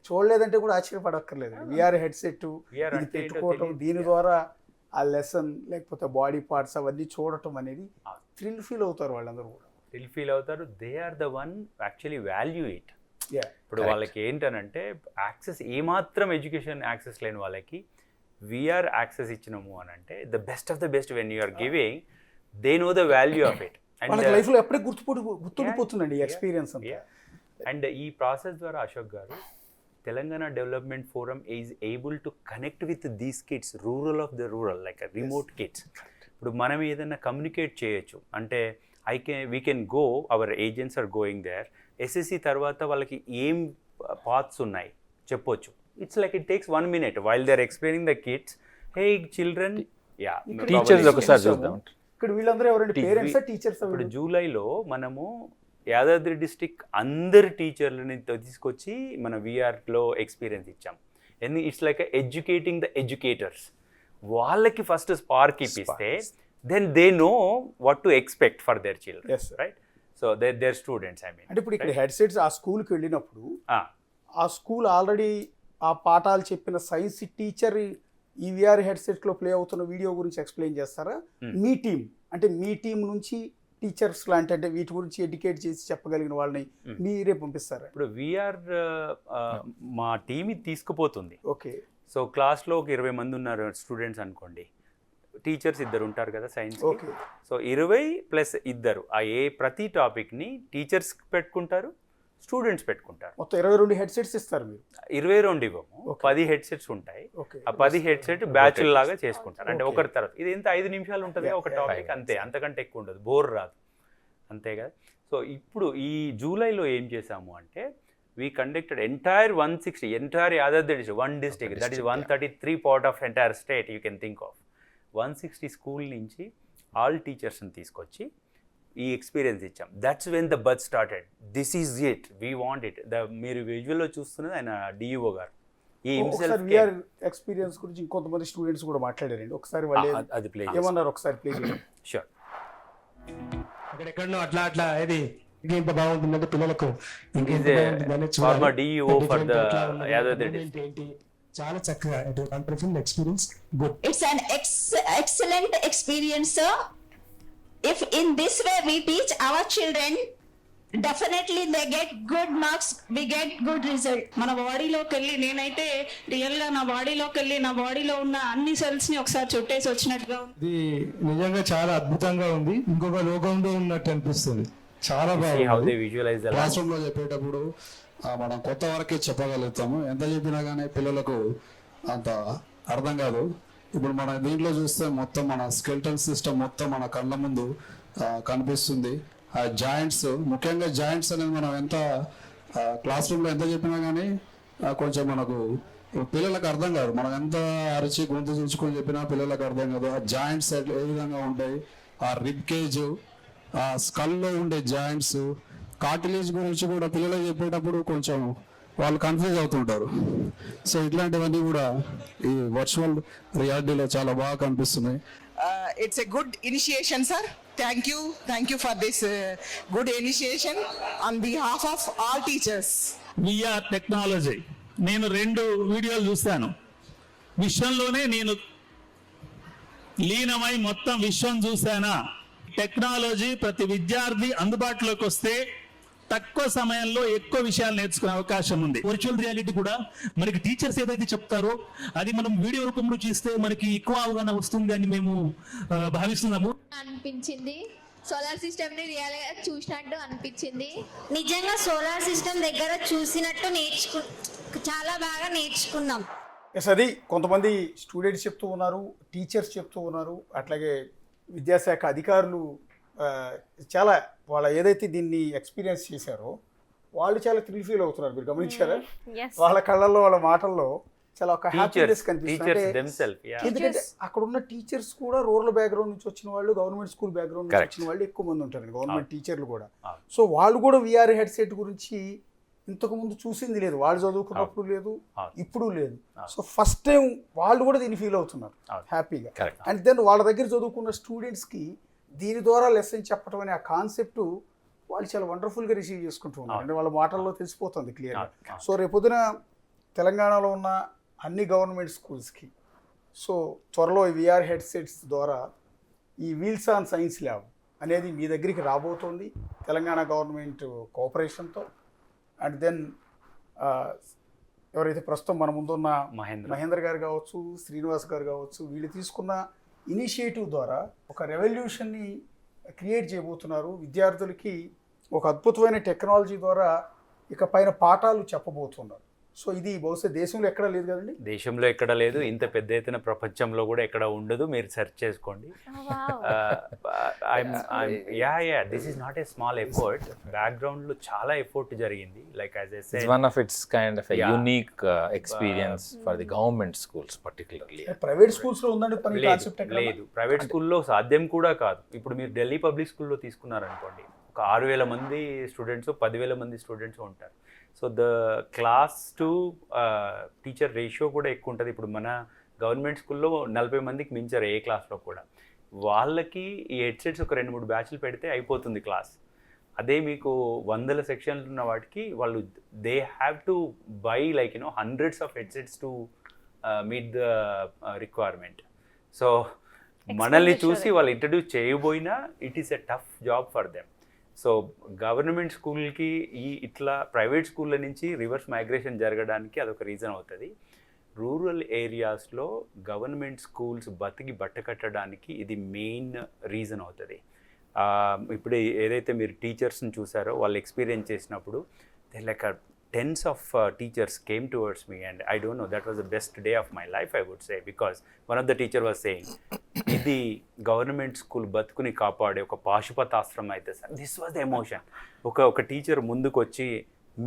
చూడలేదంటే కూడా ఆశ్చర్యపడక్కర్లేదు. విఆర్ హెడ్సెట్ VR ఇది అంటే పెట్టుకోవటం, ఏంటో దీని ద్వారా ఆ లెసన్ లేకపోతే బాడీ పార్ట్స్ అవన్నీ చూడటం అనేది థ్రిల్ ఫీల్ అవుతారు వాళ్ళందరూ కూడా. ఫీల్ అవుతారు. They are the one actually value it. Yeah. ఇప్పుడు వాళ్ళకి ఏంటనంటే యాక్సెస్, ఏమాత్రం ఎడ్యుకేషన్ యాక్సెస్ లేని వాళ్ళకి వీఆర్ యాక్సెస్ ఇచ్చినాము అని అంటే the best of the best when you're giving, they know the value of it. వాళ్ళకి లైఫ్లో ఎప్పుడే గుర్తుండిపోతుందండి ఈ ఎక్స్పీరియన్స్ అంతా. అండ్ ఈ ప్రాసెస్ ద్వారా Ashok garu, Telangana development forum is able to connect with these kids, rural of the rural, like remote kids. ఇప్పుడు మనం ఏదైనా కమ్యూనికేట్ చేయొచ్చు అంటే we can go, our agents are going there. SSC తర్వాత వాళ్ళకి ఏం పాత్స్ ఉన్నాయి చెప్పొచ్చు. It's like it takes 1 minute while they are explaining the kids. Hey children, yeah teachers ఒకసారి చూద్దాం. ఇక్కడ వీళ్ళందరూ ఎవరండి? Parents, teachers? ఇప్పుడు జూలైలో మనము యాదాద్రి డిస్టిక్ అందరి టీచర్లని తీసుకొచ్చి మన వీఆర్లో ఎక్స్పీరియన్స్ ఇచ్చాం. It's like educating the educators. వాళ్ళకి ఫస్ట్ స్పార్క్ ఇప్పిస్తే then they know what to expect for their children, right? So their students, I mean. అంటే ఇప్పుడు ఇక్కడ హెడ్సెట్స్ ఆ స్కూల్కి వెళ్ళినప్పుడు ఆ స్కూల్ ఆల్రెడీ ఆ పాఠాలు చెప్పిన సైన్స్ టీచర్ ఈ విఆర్ హెడ్సెట్లో ప్లే అవుతున్న వీడియో గురించి ఎక్స్ప్లెయిన్ చేస్తారా? మీ టీం అంటే మీ టీం నుంచి టీచర్స్ లాంటి అంటే వీటి గురించి ఎడ్యుకేట్ చేసి చెప్పగలిగిన వాళ్ళని మీరే పంపిస్తారా? ఇప్పుడు వీఆర్ మా టీమ్ తీసుకుపోతుంది. ఓకే. సో క్లాస్లో ఒక 20 మంది ఉన్నారు స్టూడెంట్స్ అనుకోండి, టీచర్స్ 2 ఉంటారు కదా సైన్స్. సో 20 + 2 ప్రతి టాపిక్ని టీచర్స్ పెట్టుకుంటారు, స్టూడెంట్స్ పెట్టుకుంటారు. మొత్తం 22 హెడ్సెట్స్ ఇస్తారు మీరు? 22 ఇవ్వము, 10 హెడ్సెట్స్ ఉంటాయి. ఆ 10 హెడ్సెట్ బ్యాచ్ లాగా చేసుకుంటారు. అంటే ఒకరి తర్వాత ఇది ఎంత 5 నిమిషాలు ఉంటుంది ఒక టాపిక్, అంతే, అంతకంటే ఎక్కువ ఉండదు, బోర్ రాదు, అంతే కదా. సో ఇప్పుడు ఈ జూలైలో ఏం చేసాము అంటే we conducted entire 160, entire Yadadri district, one district, that is 133 part of entire state you can think of. 160 school నుంచి ఆల్ టీచర్స్ని తీసుకొచ్చి ఈ ఎక్స్పీరియన్స్ ఇచ్చాం. That's when the buzz started. This is it, we want it. మీరు విజువల్లో చూస్తున్నది ఆయన DEO గారు. ఈ VR experience గురించి ఇంకొంతమంది స్టూడెంట్స్ కూడా మాట్లాడారండి. ఒకసారి వాళ్ళు అది ప్లే ఏమన్నారు ఒకసారి ప్లే చేయండి. షూర్. అక్కడెక్కడో అట్లా అట్లా ఇది ఇంత బాగుంటుందంటే పిల్లలకు He's a former DEO for the Yadadri district. ఏంటి చాలా చక్కగా experience good. It's an excellent experience, sir. If in this way we teach our children, definitely they get good marks, we get good result. మన బాడీలోకి వెళ్ళి నేనైతే రియల్గా నా బాడీలో ఉన్న అన్ని సెల్స్ని ఒకసారి చుట్టేసి వచ్చినట్టుగా ఉంది. ఇది నిజంగా చాలా అద్భుతంగా ఉంది, ఇంకొక లోకంలో ఉన్నట్టు అనిపిస్తుంది. చాలా See how they బాగుంది. visualize the క్లాస్ రూమ్ లో చెప్పేటప్పుడు మనం కొత్త వరకే చెప్పగలుగుతాము, ఎంత చెప్పినా కానీ పిల్లలకు అంత అర్థం కాదు. ఇప్పుడు మన దీంట్లో చూస్తే మొత్తం మన స్కెల్టన్ సిస్టమ్ మొత్తం మన కళ్ళ ముందు కనిపిస్తుంది. ఆ జాయింట్స్, ముఖ్యంగా జాయింట్స్ అనేది మనం ఎంత క్లాస్ రూమ్లో ఎంత చెప్పినా కానీ కొంచెం మనకు పిల్లలకు అర్థం కాదు. మనం ఎంత అరిచి గొంతు చూసుకొని చెప్పినా పిల్లలకు అర్థం కాదు. ఆ జాయింట్స్ ఏ విధంగా ఉంటాయి, ఆ రిబ్ కేజ్, ఆ స్కల్లో ఉండే జాయింట్స్, కార్టిలేజ్ గురించి కూడా పిల్లలకు చెప్పేటప్పుడు కొంచెం వాళ్ళు కన్ఫ్యూజ్ అవుతుంటారు. సో ఇట్లాంటివన్నీ కూడా ఈ వర్చువల్ రియాలిటీలో చాలా బాగా కనిపిస్తున్నాయి. It's a good initiation, sir. Thank you for this good initiation on behalf of all teachers. VR technology నేను 2 వీడియోలు చూస్తాను. విశ్వంలోనే నేను లీనమై మొత్తం విశ్వం చూసానా. టెక్నాలజీ ప్రతి విద్యార్థి అందుబాటులోకి వస్తే తక్కువ సమయంలో ఎక్కువ విషయాలు నేర్చుకునే అవకాశం ఉంది. వర్చువల్ రియాలిటీ కూడా మనకి టీచర్స్ ఏదైతే చెప్తారో అది మనం వీడియో రూపంలో చూస్తే మనకి ఎక్కువ అవగాహన వస్తుంది అని మేము భావిస్తున్నాము. అనిపించింది సోలార్ సిస్టమ్ ని రియల్ గా చూసినట్టు అనిపించింది. నిజంగా సోలార్ సిస్టమ్ దగ్గర చూసినట్టు చాలా బాగా నేర్చుకున్నాం. ఎస్, అది కొంతమంది స్టూడెంట్స్ చెప్తూ ఉన్నారు, టీచర్స్ చెప్తూ ఉన్నారు, అట్లాగే విద్యాశాఖ అధికారులు చాలా వాళ్ళ ఏదైతే దీన్ని ఎక్స్పీరియన్స్ చేశారో వాళ్ళు చాలా థ్రిల్ ఫీల్ అవుతున్నారు. మీరు గమనించారా? వాళ్ళ కళ్ళల్లో వాళ్ళ మాటల్లో చాలా ఒక హ్యాపీనెస్ కనిపిస్తుంది. ఎందుకంటే అక్కడ ఉన్న టీచర్స్ కూడా రూరల్ బ్యాక్గ్రౌండ్ నుంచి వచ్చిన వాళ్ళు, గవర్నమెంట్ స్కూల్ బ్యాక్గ్రౌండ్ నుంచి వచ్చిన వాళ్ళు ఎక్కువ మంది ఉంటారు, గవర్నమెంట్ టీచర్లు కూడా. సో వాళ్ళు కూడా విఆర్ హెడ్సెట్ గురించి ఇంతకు ముందు చూసింది లేదు, వాళ్ళు చదువుకున్నప్పుడు లేదు, ఇప్పుడు లేదు. సో ఫస్ట్ టైం వాళ్ళు కూడా దీన్ని ఫీల్ అవుతున్నారు హ్యాపీగా. అండ్ దెన్ వాళ్ళ దగ్గర చదువుకున్న స్టూడెంట్స్కి దీని ద్వారా లెసన్ చెప్పడం అనే ఆ కాన్సెప్ట్ వాళ్ళు చాలా వండర్ఫుల్గా రిసీవ్ చేసుకుంటూ ఉన్నారు. అంటే వాళ్ళ మాటల్లో తెలిసిపోతుంది క్లియర్గా. సో రేపొద్దున తెలంగాణలో ఉన్న అన్ని గవర్నమెంట్ స్కూల్స్కి సో త్వరలో ఈ విఆర్ హెడ్సెట్స్ ద్వారా ఈ వీల్స్ ఆన్ సైన్స్ ల్యాబ్ అనేది మీ దగ్గరికి రాబోతోంది తెలంగాణ గవర్నమెంట్ కోఆపరేషన్తో. అండ్ దెన్ ఎవరైతే ప్రస్తుతం మన ముందున్న మహేంద్ర గారు కావచ్చు, శ్రీనివాస్ గారు కావచ్చు, వీళ్ళు తీసుకున్న ఇనిషియేటివ్ ద్వారా ఒక రెవల్యూషన్ని క్రియేట్ చేయబోతున్నారు. విద్యార్థులకి ఒక అద్భుతమైన టెక్నాలజీ ద్వారా ఇక పైన పాఠాలు చెప్పబోతున్నారు. సో ఇది బహుశా దేశంలో ఎక్కడ లేదు కదండి, దేశంలో ఎక్కడ లేదు, ఇంత పెద్ద ఎత్తున ప్రపంచంలో కూడా ఎక్కడ ఉండదు. మీరు సెర్చ్ చేసుకోండి. This is not a small effort. Background లో చాలా ఎఫర్ట్ జరిగింది. Like as I said, one of its kind of a unique experience for the government schools particularly. Private schools లో ఉందండి పని కాన్సెప్ట్ లేదు. ప్రైవేట్ స్కూల్లో సాధ్యం కూడా కాదు. ఇప్పుడు మీరు ఢిల్లీ పబ్లిక్ స్కూల్లో తీసుకున్నారనుకోండి, ఒక 6,000 మంది స్టూడెంట్స్, 10,000 మంది స్టూడెంట్స్ ఉంటారు. So the class to teacher ratio కూడా ఎక్కువ ఉంటుంది. ఇప్పుడు మన గవర్నమెంట్ స్కూల్లో 40 మందికి మించారు ఏ క్లాస్లో కూడా. వాళ్ళకి ఈ హెడ్సెట్స్ ఒక 2-3 బ్యాచ్లు పెడితే అయిపోతుంది క్లాస్. అదే మీకు 100 సెక్షన్లు ఉన్న వాటికి వాళ్ళు they have to buy like hundreds of headsets to meet the requirement. So మనల్ని చూసి వాళ్ళు ఇంట్రడ్యూస్ చేయబోయినా it is a tough job for them. So government స్కూల్కి ఇట్లా ప్రైవేట్ స్కూళ్ళ నుంచి రివర్స్ మైగ్రేషన్ జరగడానికి అదొక రీజన్ అవుతుంది. రూరల్ ఏరియాస్లో గవర్నమెంట్ స్కూల్స్ బతికి బట్టకట్టడానికి ఇది మెయిన్ రీజన్ అవుతుంది. ఇప్పుడు ఏదైతే మీరు టీచర్స్ని చూసారో వాళ్ళు ఎక్స్పీరియన్స్ చేసినప్పుడు they like tens of teachers came towards me and I don't know, that was the best day of my life I would say, because one of the teacher was saying ఇది government school బతుకుని కాపాడే ఒక పాశుపతాస్త్రం అయితే sir. This was the emotion. ఒక teacher ముందుకు వచ్చి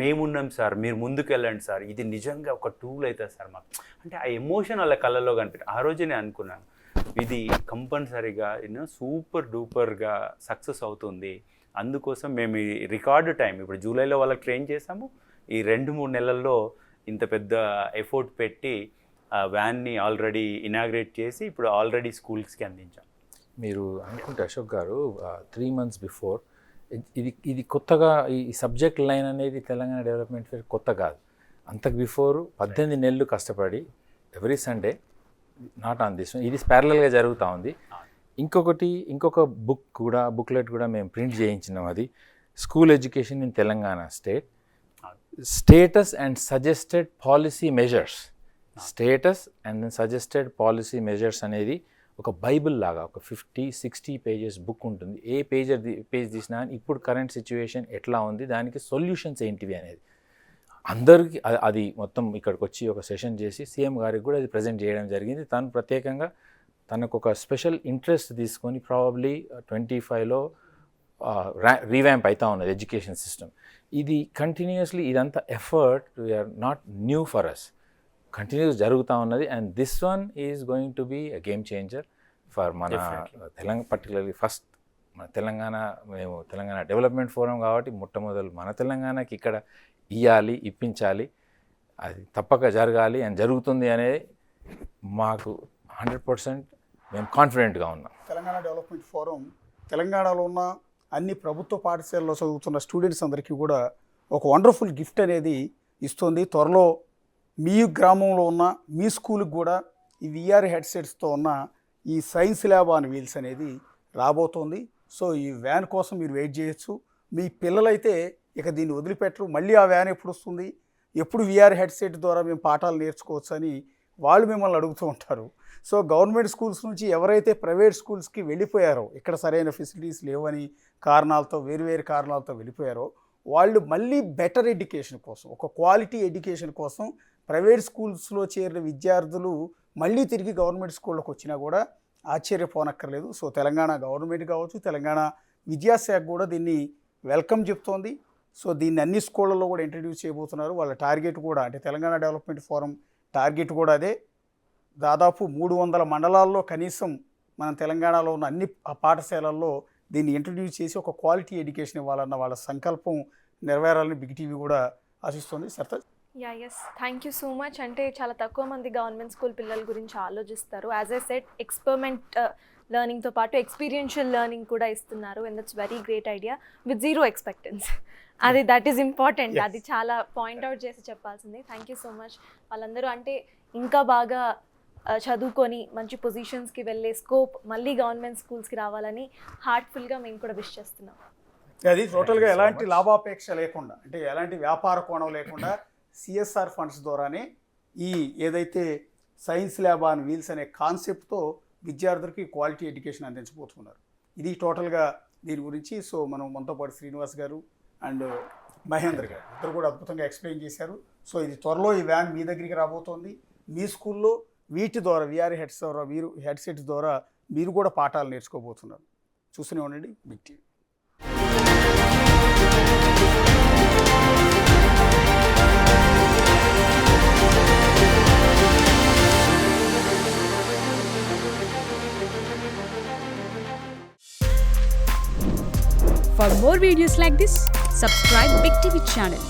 మేమున్నాం sir, మీరు ముందుకు వెళ్ళండి సార్, ఇది నిజంగా ఒక టూల్ అవుతుంది సార్ మాకు అంటే ఆ ఎమోషన్ వాళ్ళ కళ్ళల్లో కనిపించింది. ఆ రోజు నేను అనుకున్నాను ఇది కంపల్సరీగా సూపర్ డూపర్గా సక్సెస్ అవుతుంది. అందుకోసం మేము ఈ రికార్డు టైం ఇప్పుడు జూలైలో వాళ్ళకి ట్రైన్ చేసాము. ఈ 2-3 నెలల్లో ఇంత పెద్ద ఎఫోర్ట్ పెట్టి వ్యాన్ని ఆల్రెడీ ఇనాగ్రేట్ చేసి ఇప్పుడు ఆల్రెడీ స్కూల్స్కి అందించాం. మీరు అనుకుంటే అశోక్ గారు 3 months బిఫోర్ ఇది కొత్తగా ఈ సబ్జెక్ట్ లైన్ అనేది తెలంగాణ డెవలప్మెంట్ ఫేర్ కొత్త కాదు. అంతకు బిఫోర్ 18 నెలలు కష్టపడి every Sunday not on this ఇది ప్యారలల్గా జరుగుతూ ఉంది. ఇంకొక బుక్లెట్ కూడా మేము ప్రింట్ చేయించినాం. అది school education in Telangana status and suggested policy measures. Status and suggested policy measures అనేది ఒక బైబిల్ లాగా ఒక 50-60 pages బుక్ ఉంటుంది. ఏ పేజ్ తీసినా ఇప్పుడు కరెంట్ సిచ్యువేషన్ ఎట్లా ఉంది, దానికి సొల్యూషన్స్ ఏంటివి అనేది అందరికీ అది మొత్తం ఇక్కడికి వచ్చి ఒక సెషన్ చేసి సీఎం గారికి కూడా అది ప్రజెంట్ చేయడం జరిగింది. తను ప్రత్యేకంగా తనకు ఒక స్పెషల్ ఇంట్రెస్ట్ తీసుకొని ప్రాబబ్లీ 25లో రీవ్యాంప్ అవుతా ఉన్నది ఎడ్యుకేషన్ సిస్టమ్. ఇది కంటిన్యూస్లీ ఇదంతా effort we're not new for us, continuous జరుగుతూ ఉన్నది. And this one is going to be a game changer for మన తెలంగాణ, పర్టికులర్లీ ఫస్ట్ మన తెలంగాణ. మేము తెలంగాణ డెవలప్మెంట్ ఫోరం కాబట్టి మొట్టమొదలు మన తెలంగాణకి ఇక్కడ ఇప్పించాలి, అది తప్పక జరగాలి అండ్ జరుగుతుంది అనేది మాకు 100% మేము కాన్ఫిడెంట్గా ఉన్నాం. తెలంగాణ డెవలప్మెంట్ ఫోరం తెలంగాణలో ఉన్న అన్ని ప్రభుత్వ పాఠశాలలో చదువుతున్న స్టూడెంట్స్ అందరికీ కూడా ఒక వండర్ఫుల్ గిఫ్ట్ అనేది ఇస్తుంది. త్వరలో మీ గ్రామంలో ఉన్న మీ స్కూల్కి కూడా ఈ VR హెడ్సెట్స్తో ఉన్న ఈ సైన్స్ ల్యాబ్ ఆన్ వీల్స్ అనేది రాబోతోంది. సో ఈ వ్యాన్ కోసం మీరు వెయిట్ చేయొచ్చు. మీ పిల్లలైతే ఇక దీన్ని వదిలిపెట్టరు. మళ్ళీ ఆ వ్యాన్ ఎప్పుడు వస్తుంది, ఎప్పుడు VR హెడ్సెట్ ద్వారా మేము పాఠాలు నేర్చుకోవచ్చు అని వాళ్ళు మిమ్మల్ని అడుగుతూ ఉంటారు. సో గవర్నమెంట్ స్కూల్స్ నుంచి ఎవరైతే ప్రైవేట్ స్కూల్స్కి వెళ్ళిపోయారో, ఇక్కడ సరైన ఫెసిలిటీస్ లేవని కారణాలతో వేరు కారణాలతో వెళ్ళిపోయారో, వాళ్ళు మళ్ళీ బెటర్ ఎడ్యుకేషన్ కోసం, ఒక క్వాలిటీ ఎడ్యుకేషన్ కోసం ప్రైవేట్ స్కూల్స్లో చేరిన విద్యార్థులు మళ్ళీ తిరిగి గవర్నమెంట్ స్కూళ్ళకి వచ్చినా కూడా ఆశ్చర్యపోనక్కర్లేదు. సో తెలంగాణ గవర్నమెంట్ కావచ్చు, తెలంగాణ విద్యాశాఖ కూడా దీన్ని వెల్కమ్ చెప్తోంది. సో దీన్ని అన్ని స్కూళ్ళల్లో కూడా ఇంట్రడ్యూస్ చేయబోతున్నారు. వాళ్ళ టార్గెట్ కూడా, అంటే తెలంగాణ డెవలప్మెంట్ ఫోరం టార్గెట్ కూడా అదే. దాదాపు 300 మండలాల్లో కనీసం మన తెలంగాణలో ఉన్న అన్ని పాఠశాలల్లో దీన్ని ఇంట్రడ్యూస్ చేసి ఒక క్వాలిటీ ఎడ్యుకేషన్ ఇవ్వాలన్న వాళ్ళ సంకల్పం నెరవేరాలని బిగ్ టీవీ కూడా ఆశిస్తుంది. Sartaj. Yes, thank you so much. అంటే చాలా తక్కువ మంది గవర్నమెంట్ స్కూల్ పిల్లల గురించి ఆలోచిస్తారు. యాజ్ ఐ సెడ్, ఎక్స్పెరిమెంట్ లెర్నింగ్తో పాటు ఎక్స్పీరియన్షియల్ లెర్నింగ్ కూడా ఇస్తున్నారు. And that's very great idea with zero expectance. That is important. అది చాలా పాయింట్అవుట్ చేసి చెప్పాల్సింది. Thank you so much. వాళ్ళందరూ అంటే ఇంకా బాగా చదువుకొని మంచి పొజిషన్స్కి వెళ్ళే స్కోప్ మళ్ళీ గవర్నమెంట్ స్కూల్స్కి రావాలని హార్ట్ఫుల్గా మేము కూడా విష్ చేస్తున్నాం. అది టోటల్గా ఎలాంటి లాభాపేక్ష లేకుండా, అంటే ఎలాంటి వ్యాపార కోణం లేకుండా CSR ఫండ్స్ ద్వారానే ఈ ఏదైతే సైన్స్ ల్యాబ్ ఆన్ వీల్స్ అనే కాన్సెప్ట్తో విద్యార్థులకి క్వాలిటీ ఎడ్యుకేషన్ అందించబోతున్నారు. ఇది టోటల్గా దీని గురించి. సో మనతో పాటు శ్రీనివాస్ గారు అండ్ మహేంద్ర గారు ఇద్దరు కూడా అద్భుతంగా ఎక్స్ప్లెయిన్ చేశారు. సో ఇది త్వరలో ఈ వ్యాన్ మీ దగ్గరికి రాబోతోంది. మీ స్కూల్లో వీటి ద్వారా VR హెడ్సెట్స్ ద్వారా మీరు కూడా పాఠాలు నేర్చుకోబోతున్నారు. చూస్తూనే ఉండండి Big TV. For more videos like this, subscribe Big TV channel.